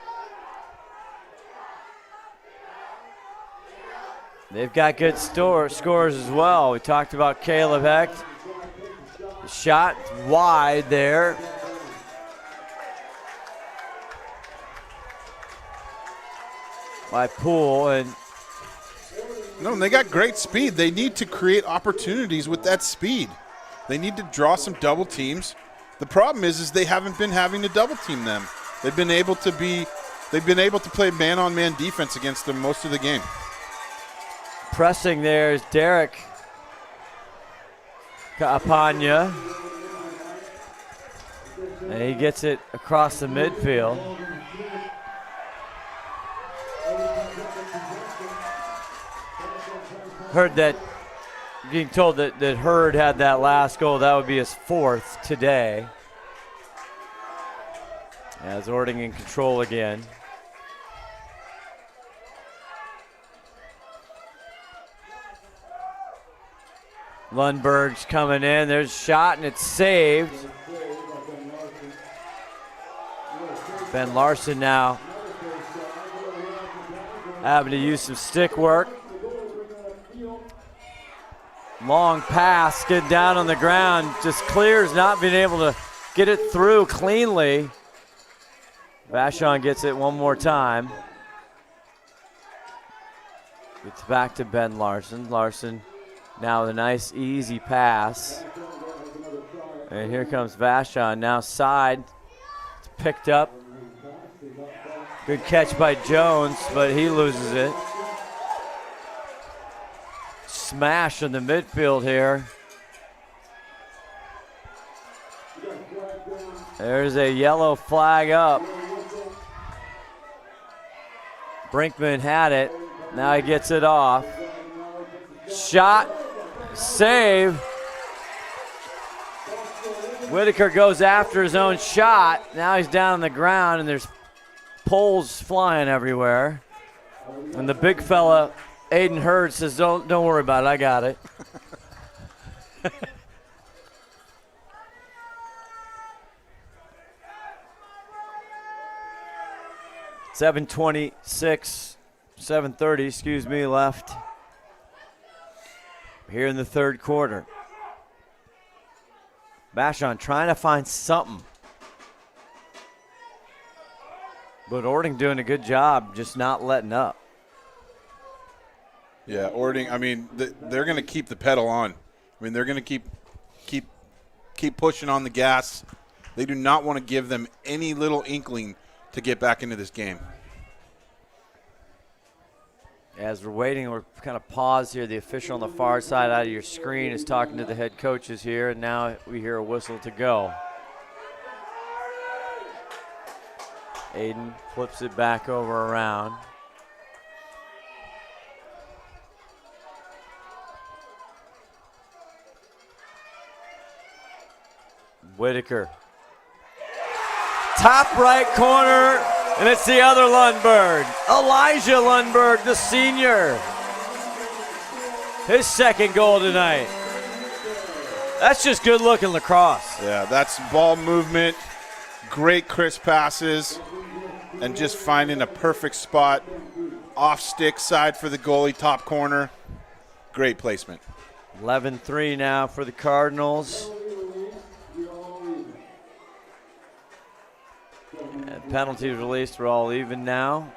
They've got good scores as well. We talked about Caleb Hecht. Shot wide there. By Poole, and no, they got great speed. They need to create opportunities with that speed. They need to draw some double teams. The problem is they haven't been having to double team them. They've been able to play man-on-man defense against them most of the game. Pressing there is Derek Kaapanya. And he gets it across the midfield. Heard that, being told that Hurd had that last goal. That would be his fourth today. As Orting in control again. Lundberg's coming in. There's a shot, and it's saved. Ben Larson now having to use some stick work. Long pass, get down on the ground. Just clears, not being able to get it through cleanly. Vashon gets it one more time. Gets back to Ben Larson. Larson now with a nice, easy pass. And here comes Vashon, now side. It's picked up. Good catch by Jones, but he loses it. Smash in the midfield here. There's a yellow flag up. Brinkman had it. Now he gets it off. Shot, save. Whitaker goes after his own shot. Now he's down on the ground, and there's poles flying everywhere. And the big fella, Aiden Hurd, says, don't worry about it, I got it. 7:30 left here in the third quarter. Vashon trying to find something. But Orting doing a good job just not letting up. Yeah, Orting, I mean, they're going to keep the pedal on. I mean, they're going to keep pushing on the gas. They do not want to give them any little inkling to get back into this game. As we're waiting, we're kind of paused here. The official on the far side out of your screen is talking to the head coaches here, and now we hear a whistle to go. Aiden flips it back over around. Whitaker. Top right corner, and it's the other Lundberg. Elijah Lundberg, the senior. His second goal tonight. That's just good looking lacrosse. Yeah, that's ball movement, great crisp passes, and just finding a perfect spot. Off stick side for the goalie, top corner. Great placement. 11-3 now for the Cardinals. And penalties released, we're all even now.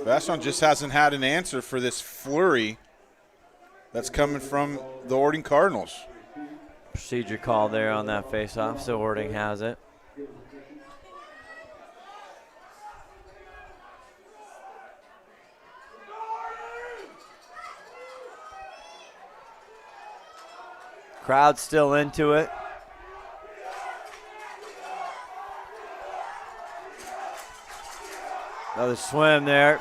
Vashon just hasn't had an answer for this flurry that's coming from the Orting Cardinals. Procedure call there on that faceoff, so Orting has it. Crowd still into it. Another swim there.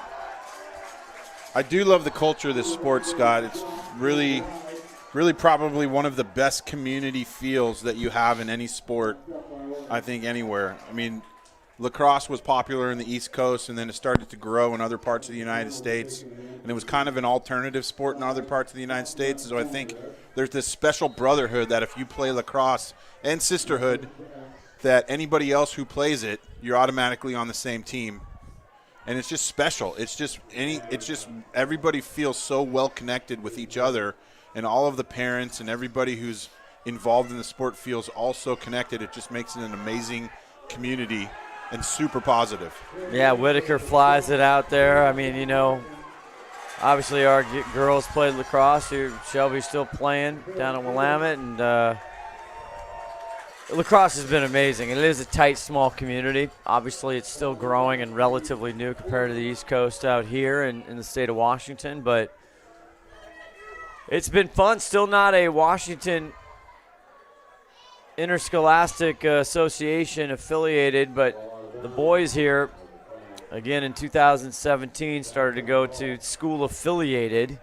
I do love the culture of this sport, Scott. It's really probably one of the best community feels that you have in any sport, I think, anywhere. I mean, lacrosse was popular in the East Coast, and then it started to grow in other parts of the United States. And it was kind of an alternative sport in other parts of the United States. So I think there's this special brotherhood that if you play lacrosse, and sisterhood, that anybody else who plays it, you're automatically on the same team. And it's just special. It's just everybody feels so well connected with each other, and all of the parents and everybody who's involved in the sport feels also connected. It just makes it an amazing community and super positive. Yeah, Whitaker flies it out there. I mean, you know, obviously our girls played lacrosse. Shelby's still playing down at Willamette, and lacrosse has been amazing. It is a tight, small community. Obviously, it's still growing and relatively new compared to the East Coast out here in the state of Washington, but it's been fun. Still not a Washington Interscholastic Association affiliated, but the boys here, again in 2017, started to go to school affiliated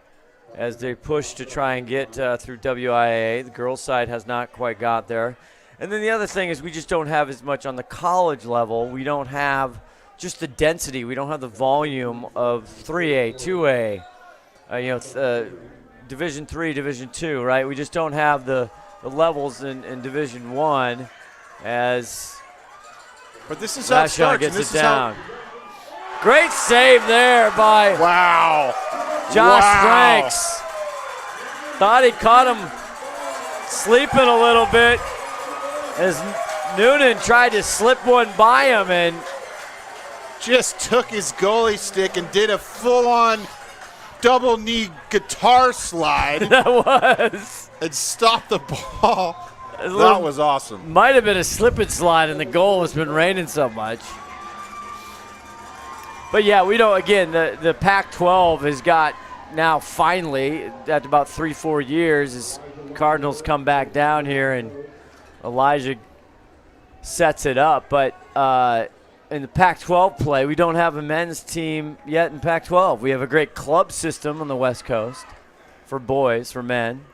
as they push to try and get through WIAA. The girls' side has not quite got there. And then the other thing is we just don't have as much on the college level. We don't have just the density. We don't have the volume of 3A, 2A, Division 3, Division 2, right? We just don't have the levels in Division 1 as But this is how it Vashon starts. gets and this it is down. Great save there by Wow. Josh Wow. Franks. Thought he caught him sleeping a little bit as Noonan tried to slip one by him and Just took his goalie stick and did a full-on double knee guitar slide that was. and stopped the ball. That That was awesome. Might have been a slip and slide, and the goal has been raining so much. But yeah, we don't. Again, the Pac-12 has got now finally, after about 3-4 years, as Cardinals come back down here and Elijah sets it up. But in the Pac-12 play, we don't have a men's team yet in Pac-12. We have a great club system on the West Coast for boys, for men.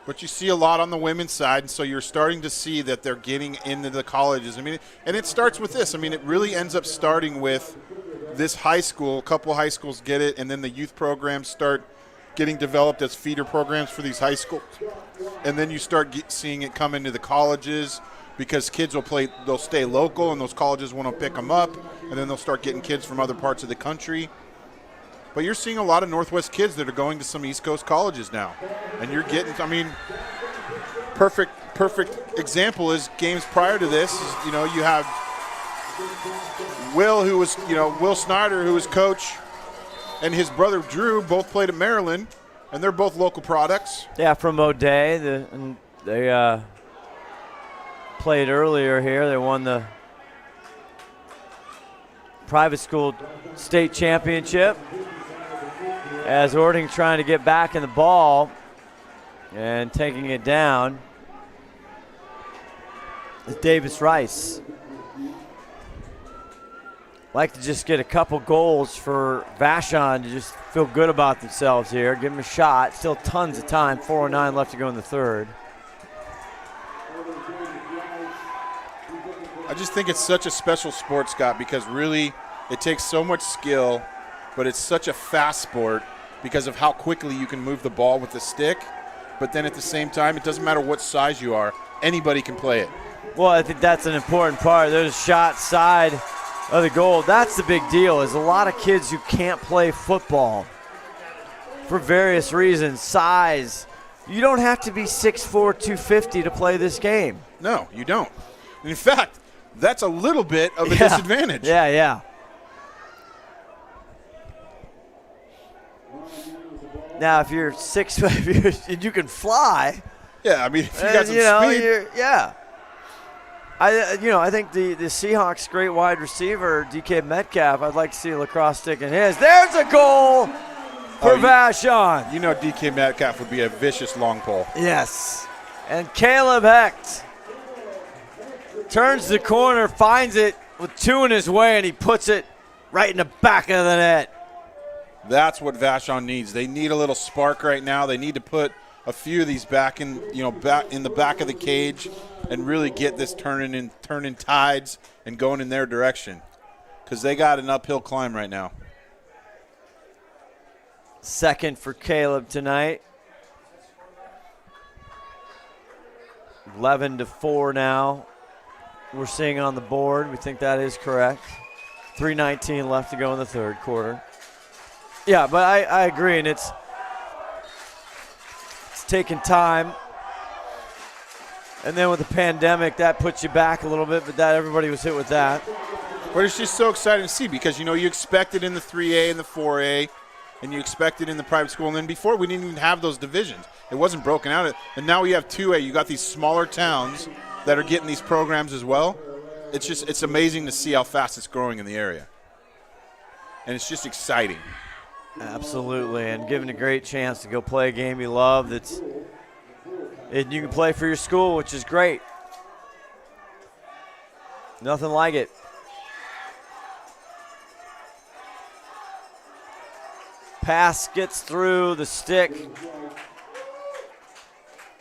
But you see a lot on the women's side, and so you're starting to see that they're getting into the colleges. I mean, and it starts with this. I mean, it really ends up starting with this high school. A couple high schools get it, and then the youth programs start getting developed as feeder programs for these high schools. And then you start seeing it come into the colleges because kids they'll stay local, and those colleges want to pick them up, and then they'll start getting kids from other parts of the country. But you're seeing a lot of Northwest kids that are going to some East Coast colleges now. And you're getting, I mean, perfect example is games prior to this. You know, you have Will Snyder, who was coach, and his brother Drew both played at Maryland, and they're both local products. Yeah, from O'Day. They played earlier here. They won the private school state championship. As Orting trying to get back in the ball and taking it down is Davis Rice. Like to just get a couple goals for Vashon to just feel good about themselves here. Give them a shot. Still tons of time. 4:09 left to go in the third. I just think it's such a special sport, Scott, because really it takes so much skill, but it's such a fast sport because of how quickly you can move the ball with the stick. But then at the same time, it doesn't matter what size you are. Anybody can play it. Well, I think that's an important part. There's a shot side of the goal. That's the big deal, is a lot of kids who can't play football for various reasons. Size. You don't have to be 6'4", 250 to play this game. No, you don't. In fact, that's a little bit of a disadvantage. Yeah. Now, if you're 6'5", and you can fly. Yeah, I mean, if you got some speed. I think the Seahawks' great wide receiver, DK Metcalf, I'd like to see a lacrosse stick in his. There's a goal for Vashon. You know DK Metcalf would be a vicious long pole. Yes. And Caleb Hecht turns the corner, finds it with two in his way, and he puts it right in the back of the net. That's what Vashon needs. They need a little spark right now. They need to put a few of these back in the back of the cage and really get this turning tides and going in their direction, because they got an uphill climb right now. Second for Caleb tonight. 11-4 now. We're seeing on the board. We think that is correct. 3:19 left to go in the third quarter. Yeah, but I agree, and it's taking time. And then with the pandemic, that puts you back a little bit, but that everybody was hit with that. But it's just so exciting to see, because, you expect it in the 3A and the 4A, and you expect it in the private school. And then before, we didn't even have those divisions. It wasn't broken out. And now we have 2A. You got these smaller towns that are getting these programs as well. It's amazing to see how fast it's growing in the area. And it's just exciting. Absolutely, and given a great chance to go play a game you love and you can play for your school, which is great. Nothing like it. Pass gets through the stick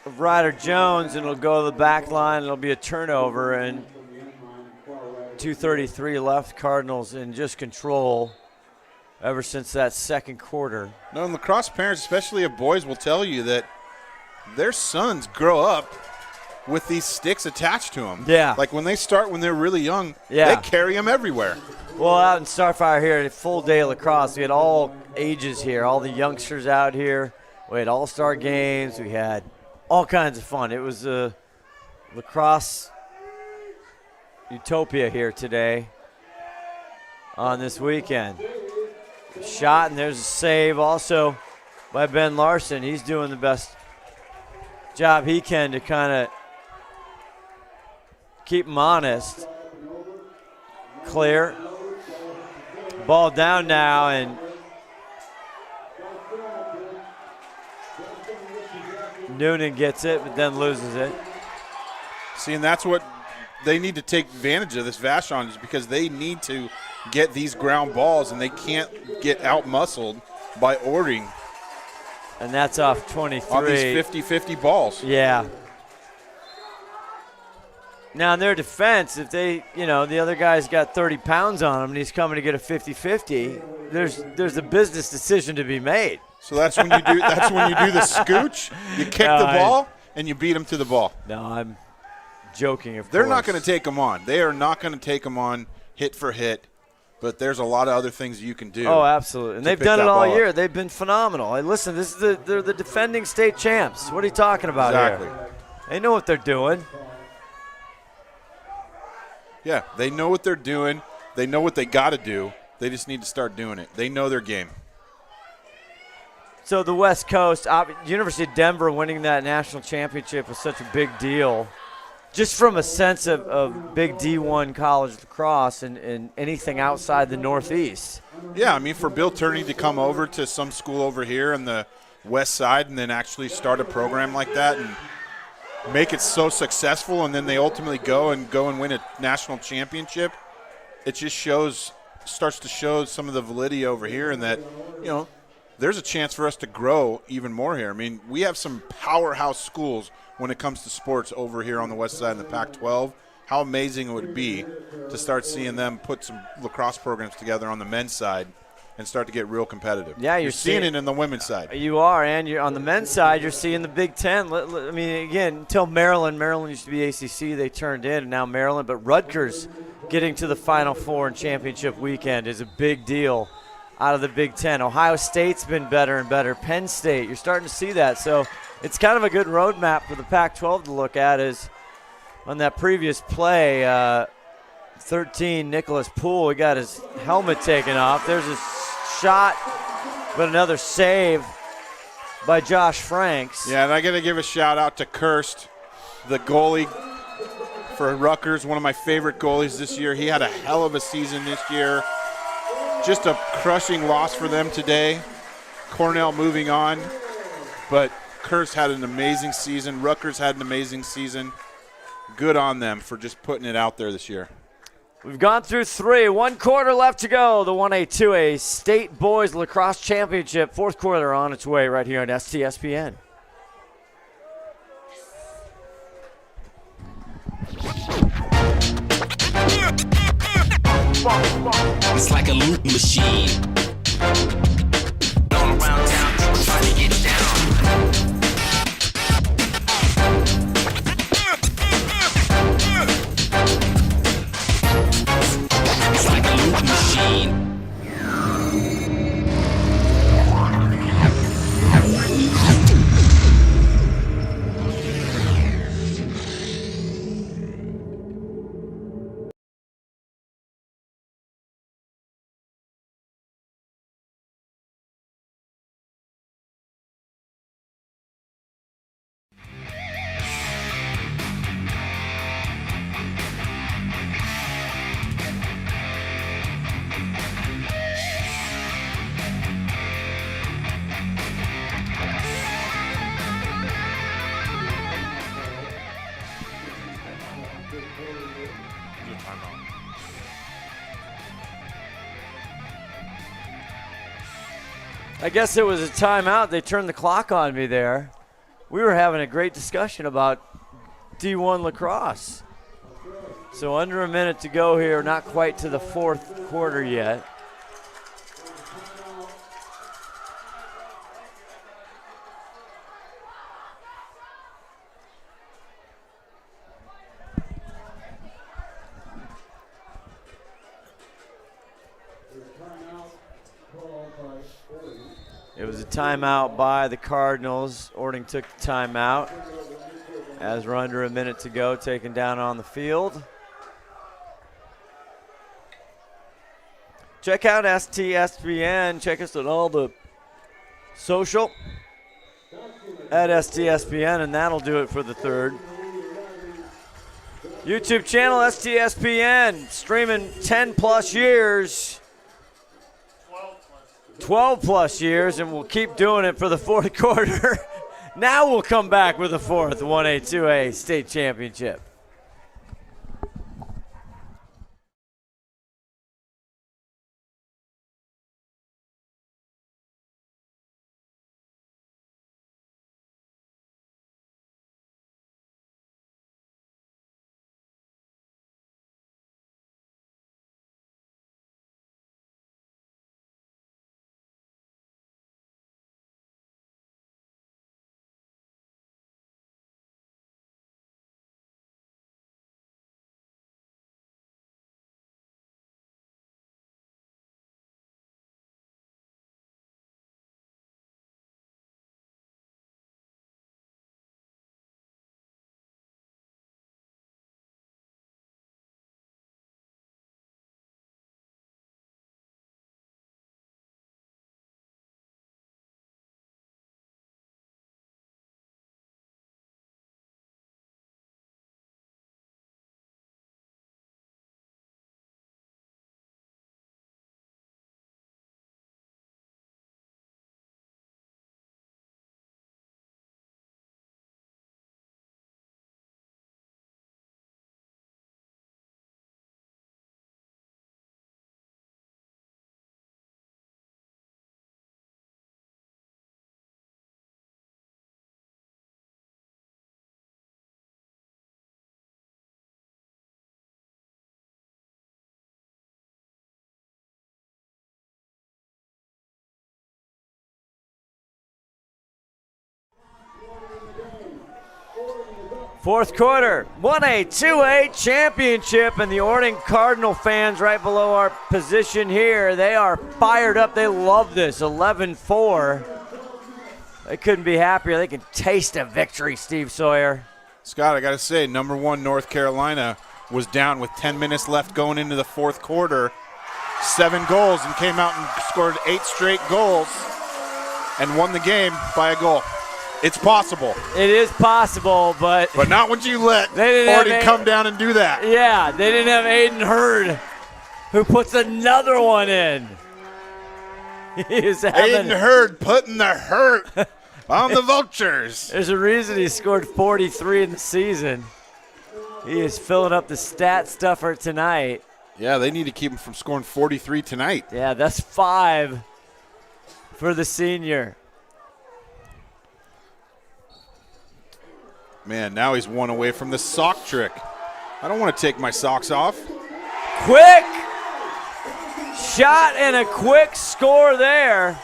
of Ryder Jones, and it'll go to the back line. It'll be a turnover, and 2:33 left. Cardinals in just control ever since that second quarter. No, and lacrosse parents, especially of boys, will tell you that their sons grow up with these sticks attached to them. Yeah. Like when they start when they're really young, Yeah. they carry them everywhere. Well, out in Starfire here, a full day of lacrosse. We had all ages here, all the youngsters out here. We had all-star games. We had all kinds of fun. It was a lacrosse utopia here today on this weekend. Shot, and there's a save also by Ben Larson. He's doing the best job he can to kind of keep him honest. Clear. Ball down now, and Noonan gets it, but then loses it. See, and that's what they need to take advantage of, this Vashon, is because they need to get these ground balls, and they can't get out-muscled by Orting And that's off 23. on these 50-50 balls. Yeah. Now, in their defense, if they, the other guy's got 30 pounds on him and he's coming to get a 50-50, there's a business decision to be made. So that's when you do the scooch, you kick the ball, and you beat them to the ball. No, I'm joking, of course. They're not going to take them on. They are not going to take them on hit for hit, but there's a lot of other things you can do. Oh, absolutely. And they've done it all year. They've been phenomenal. Hey, listen, they're the defending state champs. What are you talking about Exactly. here? They know what they're doing. Yeah, they know what they're doing. They know what they got to do. They just need to start doing it. They know their game. So the West Coast, University of Denver winning that national championship was such a big deal, just from a sense of big D1 college lacrosse and anything outside the Northeast. Yeah, I mean, for Bill Turney to come over to some school over here in the West Side and then actually start a program like that and make it so successful, and then they ultimately go and win a national championship, it just starts to show some of the validity over here, and that, there's a chance for us to grow even more here. I mean, we have some powerhouse schools when it comes to sports over here on the West Side in the Pac-12. How amazing would it be to start seeing them put some lacrosse programs together on the men's side and start to get real competitive? Yeah, you're seeing it in the women's side. You are, and you're on the men's side, you're seeing the Big Ten. I mean, again, until Maryland used to be ACC, they turned in, and now Maryland. But Rutgers getting to the Final Four and championship weekend is a big deal out of the Big Ten. Ohio State's been better and better. Penn State, you're starting to see that. So it's kind of a good roadmap for the Pac-12 to look at. Is on that previous play, 13, Nicholas Poole, he got his helmet taken off. There's a shot, but another save by Josh Franks. Yeah, and I got to give a shout-out to Kirst, the goalie for Rutgers, one of my favorite goalies this year. He had a hell of a season this year. Just a crushing loss for them today. Cornell moving on, but Kirst had an amazing season. Rutgers had an amazing season. Good on them for just putting it out there this year. We've gone through 3. 1 quarter left to go. The 1A, 2A State Boys Lacrosse Championship. 4th quarter on its way right here on STSPN. It's like a loop machine. All around town, people trying to get down. It's like a loop machine. I guess it was a timeout. They turned the clock on me there. we were having a great discussion about D1 lacrosse. So under a minute to go here, not quite to the fourth quarter yet. It was a timeout by the Cardinals. Orting took the timeout as we're under a minute to go, taken down on the field. Check out STSPN. Check us on all the social at STSPN, and that'll do it for the third. YouTube channel STSPN, streaming 10 plus years. 12 plus years, and we'll keep doing it for the fourth quarter. Now we'll come back with the fourth 1A, 2A state championship. Fourth quarter, 1A, 2A championship, and the Orting Cardinal fans right below our position here, they are fired up. They love this, 11-4. They couldn't be happier. They can taste a victory, Steve Sawyer. Scott, I got to say, number one North Carolina was down with 10 minutes left going into the fourth quarter. 7 goals and came out and scored 8 straight goals and won the game by a goal. It's possible. It is possible, but not when you let Orting come down and do that. Yeah, they didn't have Aiden Hurd, who puts another one in. Aiden Hurd putting the hurt on the Vultures. There's a reason he scored 43 in the season. He is filling up the stat stuffer tonight. Yeah, they need to keep him from scoring 43 tonight. Yeah, that's 5 for the senior. Man, now he's 1 away from the sock trick. I don't want to take my socks off. Quick shot and a quick score there.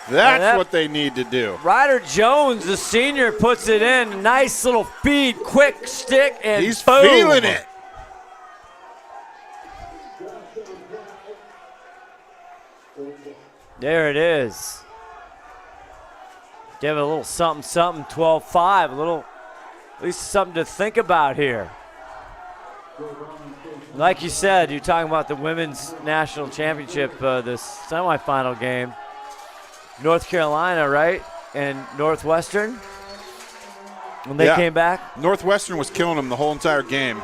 That's what they need to do. Ryder Jones, the senior, puts it in. Nice little feed, quick stick, and he's boom. Feeling it. There it is. Give it a little something, 12-5, a little, at least something to think about here. Like you said, you're talking about the women's national championship, the semifinal game. North Carolina, right? And Northwestern, when they came back? Northwestern was killing them the whole entire game.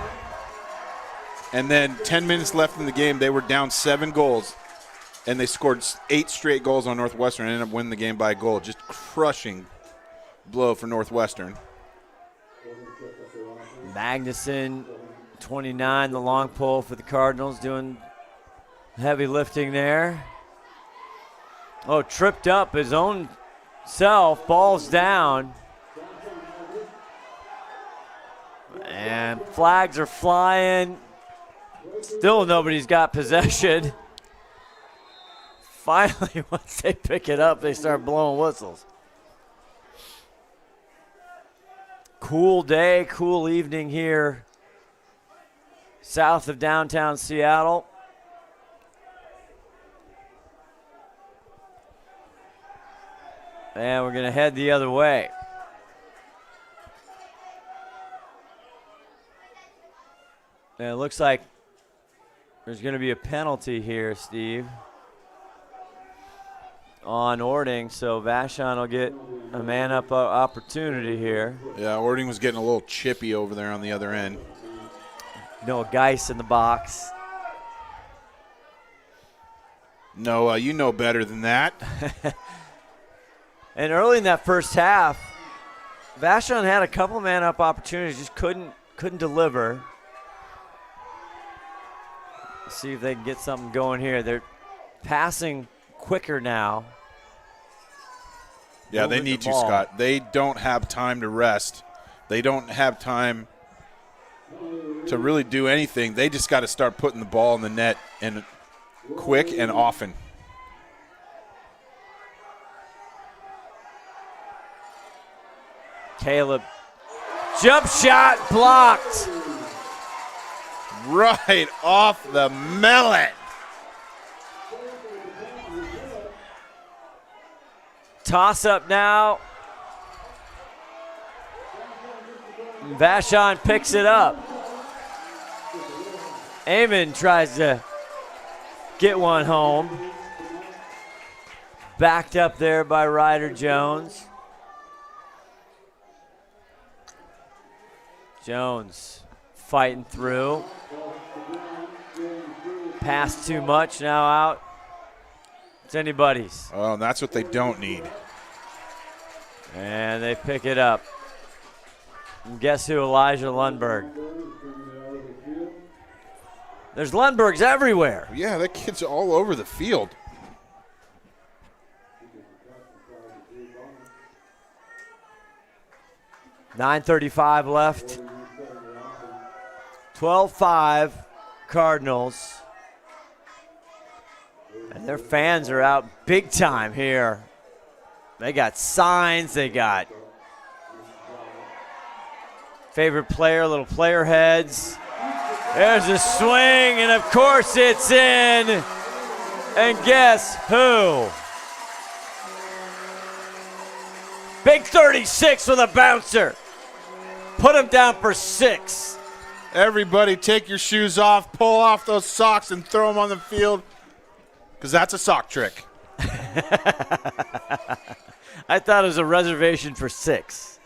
And then 10 minutes left in the game, they were down 7 goals. And they scored 8 straight goals on Northwestern and ended up winning the game by a goal. Just crushing blow for Northwestern. Magnuson, 29, the long pull for the Cardinals, doing heavy lifting there. Oh, tripped up his own self, balls down. And flags are flying. Still nobody's got possession. Finally, once they pick it up, they start blowing whistles. Cool day, cool evening here south of downtown Seattle. And we're going to head the other way. And it looks like there's going to be a penalty here, Steve, on Orting. So Vashon will get a man-up opportunity here. Yeah, Orting was getting a little chippy over there on the other end. No Geis in the box. Noah, you know better than that. And early in that first half, Vashon had a couple man-up opportunities, just couldn't deliver. Let's see if they can get something going here. They're passing quicker now. Yeah, they need to, Scott. They don't have time to rest. They don't have time to really do anything. They just got to start putting the ball in the net, and quick and often. Caleb, jump shot blocked. Right off the melon. Toss up now. Vashon picks it up. Eamon tries to get one home. Backed up there by Ryder Jones. Jones fighting through. Pass too much, now out. It's anybody's. Oh, and that's what they don't need. And they pick it up. And guess who? Elijah Lundberg. There's Lundbergs everywhere. Yeah, that kid's all over the field. .9:35 left. 12-5 Cardinals. And their fans are out big time here. They got signs, they got favorite player, little player heads. There's a swing, and of course it's in. And guess who? Big 36 with a bouncer. Put him down for 6. Everybody take your shoes off, pull off those socks, and throw them on the field, because that's a sock trick. I thought it was a reservation for 6.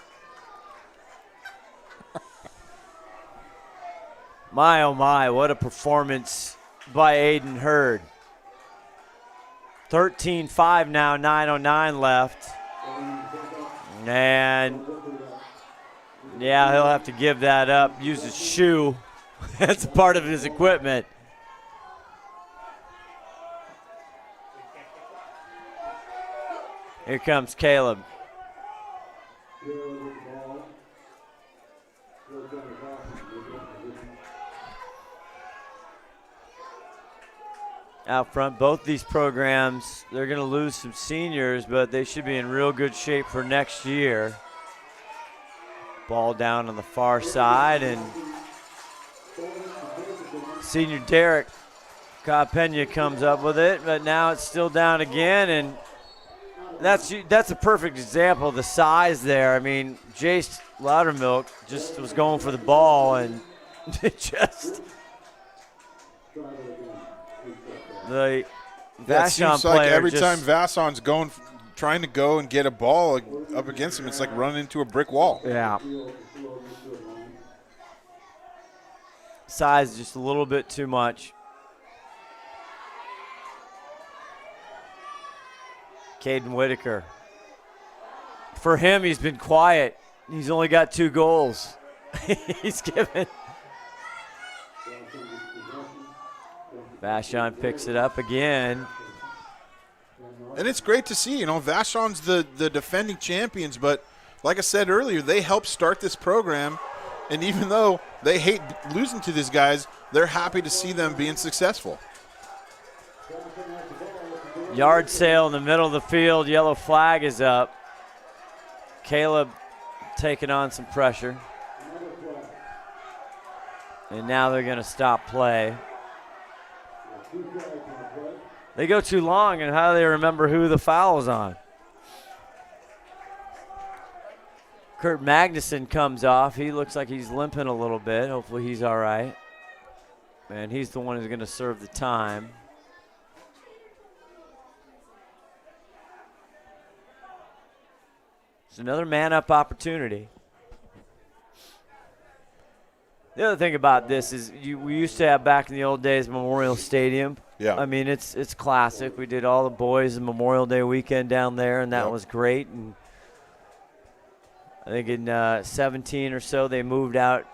My, oh my, what a performance by Aiden Hurd. 13-5 now, 9:09 left. And, yeah, he'll have to give that up, use his shoe. That's part of his equipment. Here comes Caleb. Out front, both these programs, they're going to lose some seniors, but they should be in real good shape for next year. Ball down on the far side, and senior Derek Capena comes up with it, but now it's still down again, and that's a perfect example of the size there. I mean, Jace Loudermilk just was going for the ball, and it just the Vashon player like every just, time Vashon's trying to go and get a ball up against him, it's like running into a brick wall. Yeah. Size just a little bit too much. Caden Whitaker. For him, he's been quiet. He's only got 2 goals. He's given. Vashon picks it up again. And it's great to see, Vashon's the defending champions, but like I said earlier, they helped start this program, And even though they hate losing to these guys, they're happy to see them being successful. Yard sale in the middle of the field. Yellow flag is up. Caleb taking on some pressure. And now they're going to stop play. They go too long, and how do they remember who the foul is on? Kurt Magnuson comes off. He looks like he's limping a little bit. Hopefully he's all right. And he's the one who's going to serve the time. It's another man-up opportunity. The other thing about this is we used to have back in the old days Memorial Stadium. Yeah. I mean, it's classic. We did all the boys in Memorial Day weekend down there, and that was great. And I think in 17 or so they moved out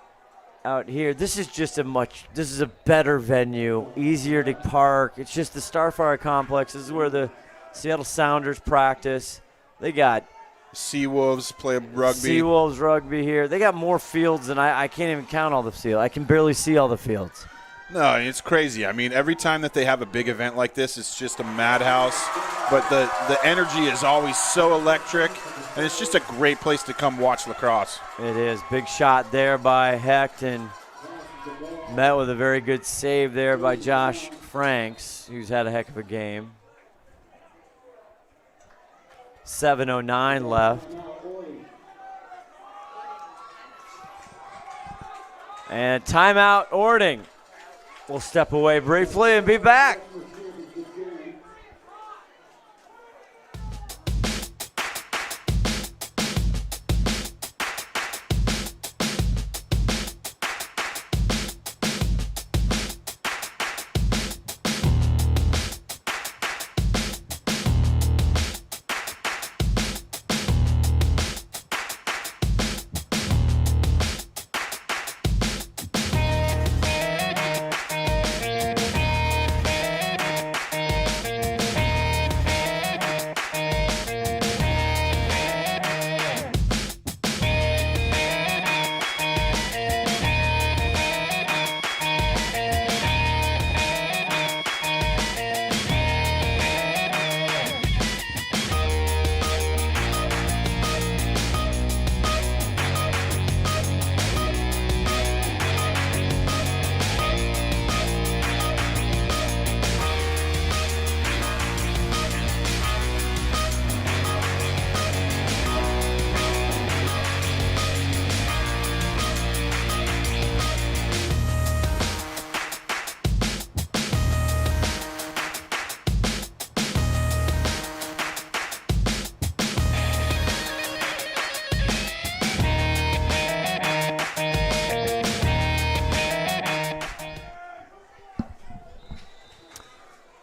here. This is just this is a better venue, easier to park. It's just the Starfire Complex. This is where the Seattle Sounders practice. They got Seawolves play rugby. Seawolves rugby here. They got more fields than I can't even count all the fields. I can barely see all the fields. No, it's crazy. I mean, every time that they have a big event like this, it's just a madhouse. But the energy is always so electric, and it's just a great place to come watch lacrosse. It is. Big shot there by Hecht, and met with a very good save there by Josh Franks, who's had a heck of a game. 7:09 left. And timeout, Orting. We'll step away briefly and be back.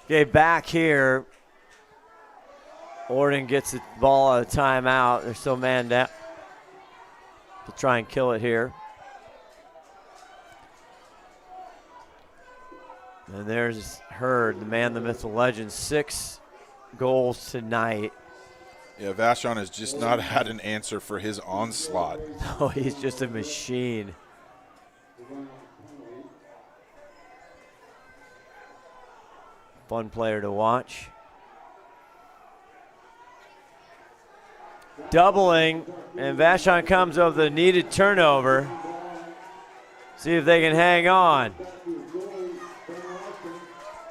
Okay, back here. Orting gets the ball out of timeout. They're still man down. They'll try and kill it here. And there's Hurd, the man, the myth, the legend. 6 goals tonight. Yeah, Vashon has just not had an answer for his onslaught. Oh, he's just a machine. Fun player to watch. Doubling, and Vashon comes over the needed turnover. See if they can hang on.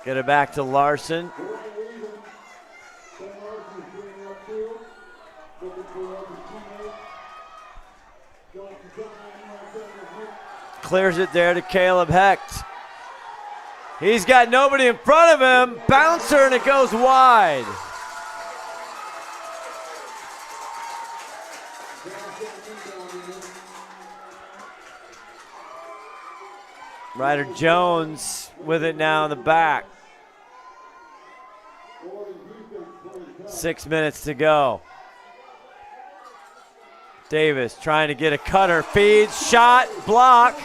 Get it back to Larson. Clears it there to Caleb Hecht. He's got nobody in front of him. Bouncer, and it goes wide. Ryder Jones with it now in the back. 6 minutes to go. Davis trying to get a cutter, feeds, shot, block.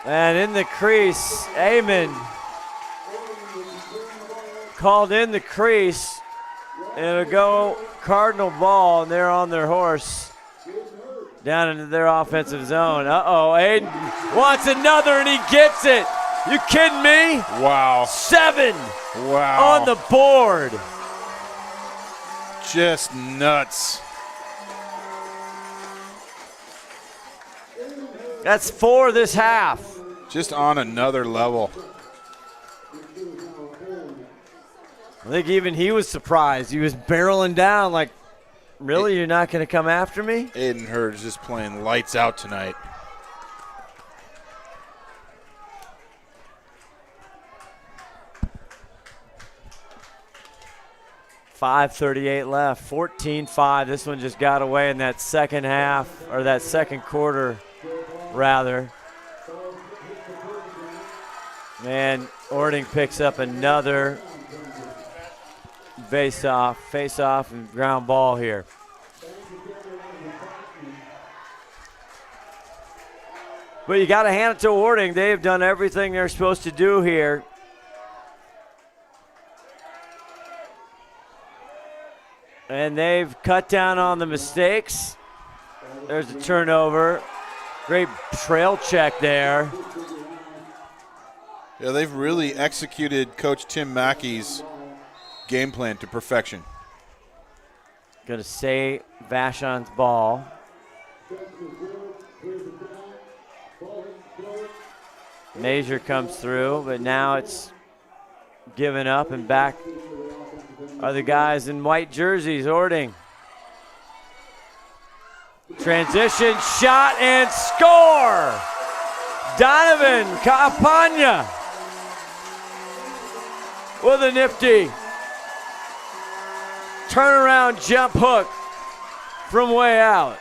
And in the crease, Amon called in the crease. It'll go Cardinal ball, and they're on their horse down into their offensive zone. Uh-oh, Aiden wants another, and he gets it. You kidding me? Wow. 7 Wow. on the board. Just nuts. That's 4 this half. Just on another level. I think even he was surprised. He was barreling down like, really, you're not going to come after me? Aiden Hurd is just playing lights out tonight. .538 left, 14-5. This one just got away in that second half, or that second quarter, rather. And Orting picks up another face-off and ground ball here. But you got to hand it to Orting. They've done everything they're supposed to do here. And they've cut down on the mistakes. There's a turnover. Great trail check there. Yeah, they've really executed Coach Tim Mackey's game plan to perfection. Going to say Vashon's ball. Major comes through, but now it's given up, and back are the guys in white jerseys, Orting. Transition, shot, and score! Donovan Campagna with a nifty turnaround jump hook from way out.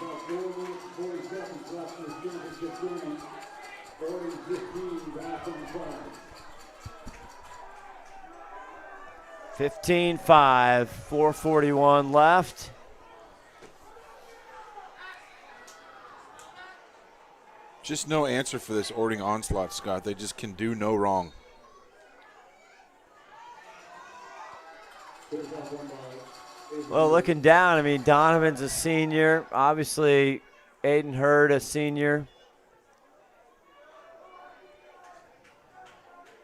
About 4 minutes and 40 seconds left in the championship game. Orting 15, Vashon 5. 15-5, 4:41 left. Just no answer for this Orting onslaught, Scott. They just can do no wrong. Well, looking down, I mean, Donovan's a senior. Obviously, Aiden Hurd, a senior.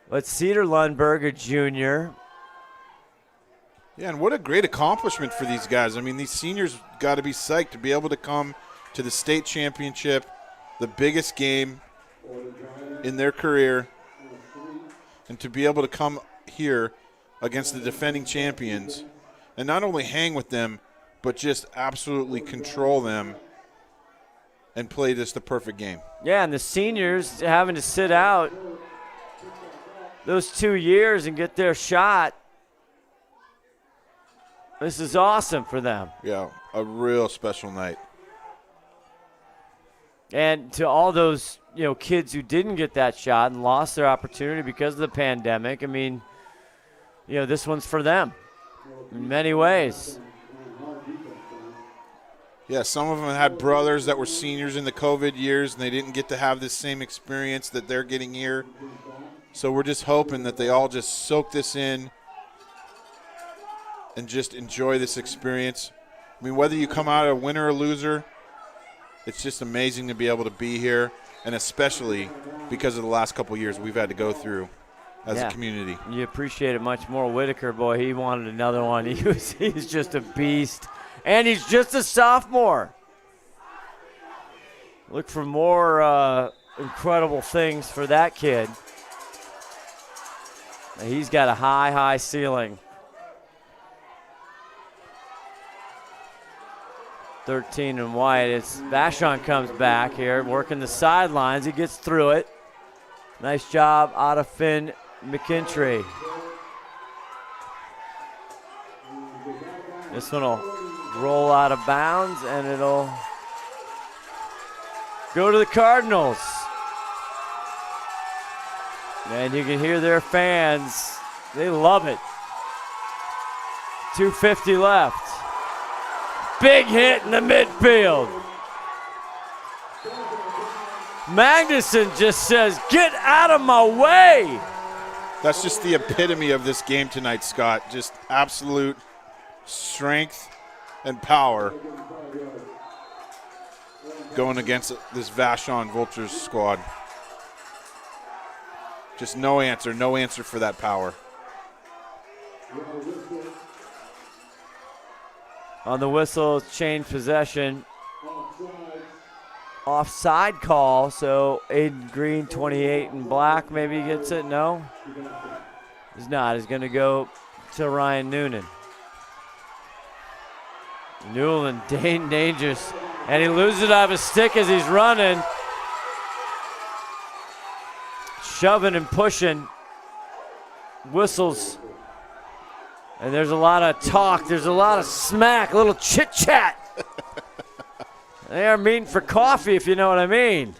But Cedar Lundberg, a junior. Yeah, and what a great accomplishment for these guys. I mean, these seniors got to be psyched to be able to come to the state championship, the biggest game in their career, and to be able to come here against the defending champions and not only hang with them, but just absolutely control them and play just the perfect game. Yeah, and the seniors having to sit out those 2 years and get their shot. This is awesome for them. Yeah, a real special night. And to all those, kids who didn't get that shot and lost their opportunity because of the pandemic, I mean, this one's for them in many ways. Yeah, some of them had brothers that were seniors in the COVID years, and they didn't get to have this same experience that they're getting here. So we're just hoping that they all just soak this in and just enjoy this experience. I mean, whether you come out a winner or loser, it's just amazing to be able to be here, and especially because of the last couple of years we've had to go through as a community. You appreciate it much more. Whitaker, boy, he wanted another one. He's just a beast, and he's just a sophomore. Look for more incredible things for that kid. He's got a high ceiling. 13 and white. It's Vashon comes back here, working the sidelines. He gets through it. Nice job out of Finn McKintry. This one will roll out of bounds, and it'll go to the Cardinals. And you can hear their fans. They love it. 2:50 left. Big hit in the midfield. Magnuson just says, get out of my way. That's just the epitome of this game tonight, Scott. Just absolute strength and power going against this Vashon Vultures squad. Just no answer for that power. On the whistle, change possession. Offside call, so Aiden Green, 28 in black, maybe gets it. No, he's not. He's going to go to Ryan Noonan. Newland, dangerous, and he loses it out of his stick as he's running. Shoving and pushing. Whistles. And there's a lot of talk. There's a lot of smack, a little chit-chat. They are meeting for coffee, if you know what I mean.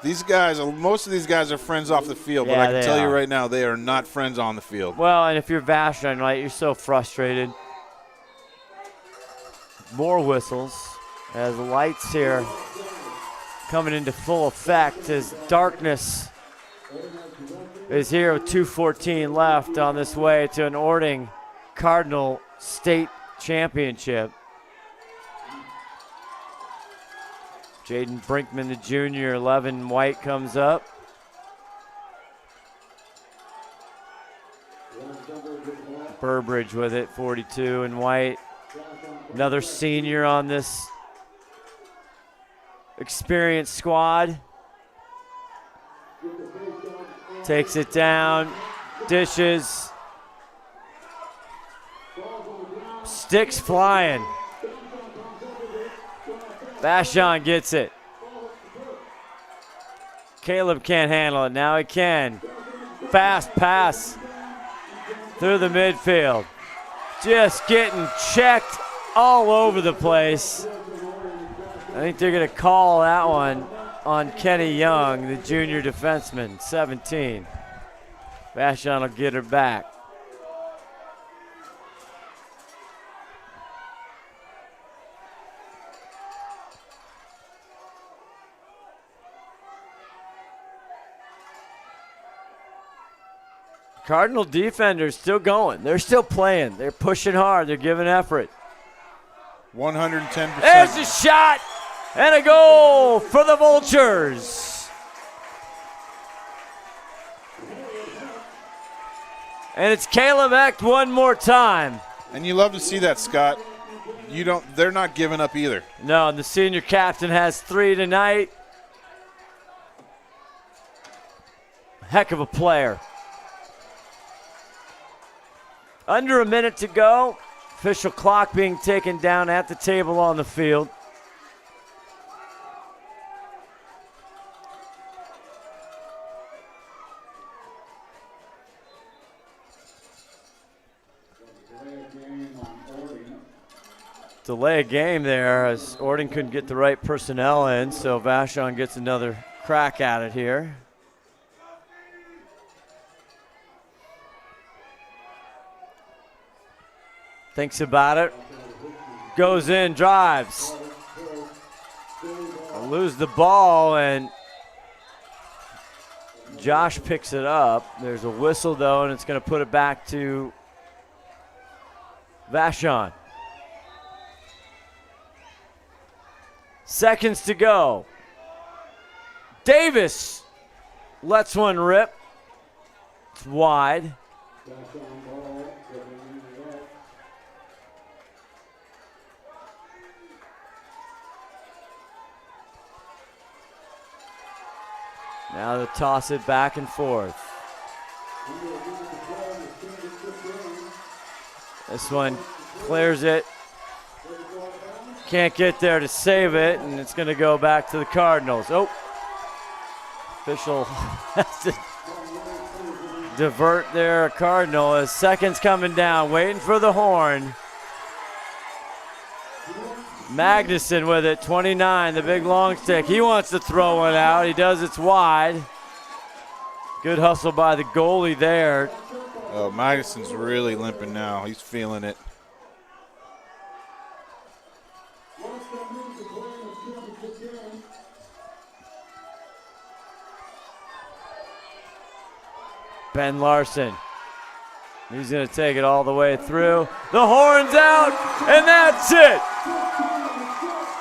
These guys, most of these guys are friends off the field, but I can tell you right now, they are not friends on the field. Well, and if you're Vashon, right, you're so frustrated. More whistles as lights here coming into full effect as darkness is here with 2:14 left on this way to an Orting Cardinal State Championship. Jaden Brinkman, the junior, 11 white comes up. Burbridge with it, 42 in white. Another senior on this experienced squad. Takes it down, dishes. Sticks flying. Vashon gets it. Caleb can't handle it. Now he can. Fast pass through the midfield. Just getting checked all over the place. I think they're going to call that one on Kenny Young, the junior defenseman, 17. Vashon will get her back. Cardinal defenders still going. They're still playing. They're pushing hard. They're giving effort. 110%. There's a shot and a goal for the Vultures. And it's Caleb Eck one more time. And you love to see that, Scott. They're not giving up either. No, and the senior captain has 3 tonight. Heck of a player. Under a minute to go. Official clock being taken down at the table on the field. Delay a game there as Orting couldn't get the right personnel in, so Vashon gets another crack at it here. Thinks about it, goes in, drives. Lose the ball, and Josh picks it up. There's a whistle, though, and it's going to put it back to Vashon. Seconds to go. Davis lets one rip. It's wide. Now they toss it back and forth. This one clears it. Can't get there to save it, and it's going to go back to the Cardinals. Oh, official has to divert their Cardinal as seconds coming down, waiting for the horn. Magnuson with it, 29, the big long stick. He wants to throw one out. He does, it's wide. Good hustle by the goalie there. Oh, Magnuson's really limping now. He's feeling it. Ben Larson. He's going to take it all the way through. The horn's out, and that's it.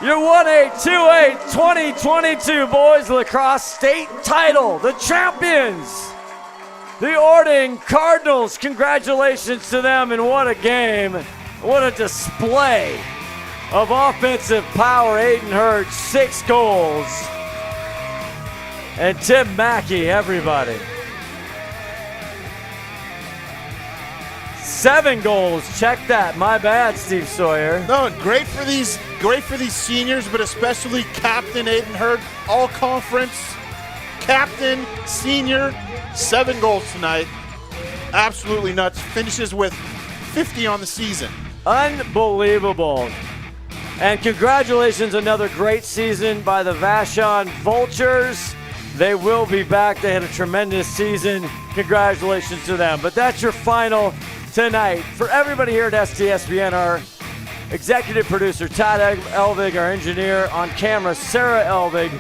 Your 1A, 2A 2022 boys lacrosse state title, the champions, the Orting Cardinals. Congratulations to them, and what a game. What a display of offensive power. Aiden Hurd, 6 goals. And Tim Mackey, everybody. 7 goals. Check that. My bad, Steve Sawyer. No, great for these seniors, but especially Captain Aiden Hurd, all conference captain, senior, 7 goals tonight. Absolutely nuts. Finishes with 50 on the season. Unbelievable. And congratulations, another great season by the Vashon Vultures. They will be back. They had a tremendous season. Congratulations to them. But that's your final tonight. For everybody here at STSPN, our executive producer, Todd Elvig, our engineer, on camera, Sarah Elvig,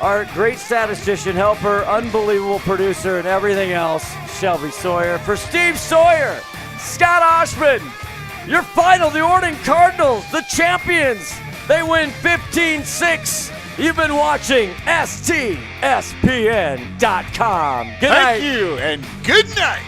our great statistician, helper, unbelievable producer, and everything else, Shelby Sawyer. For Steve Sawyer, Scott Oshman, your final, the Orting Cardinals, the champions. They win 15-6. You've been watching STSPN.com. Good night. Thank you, and good night.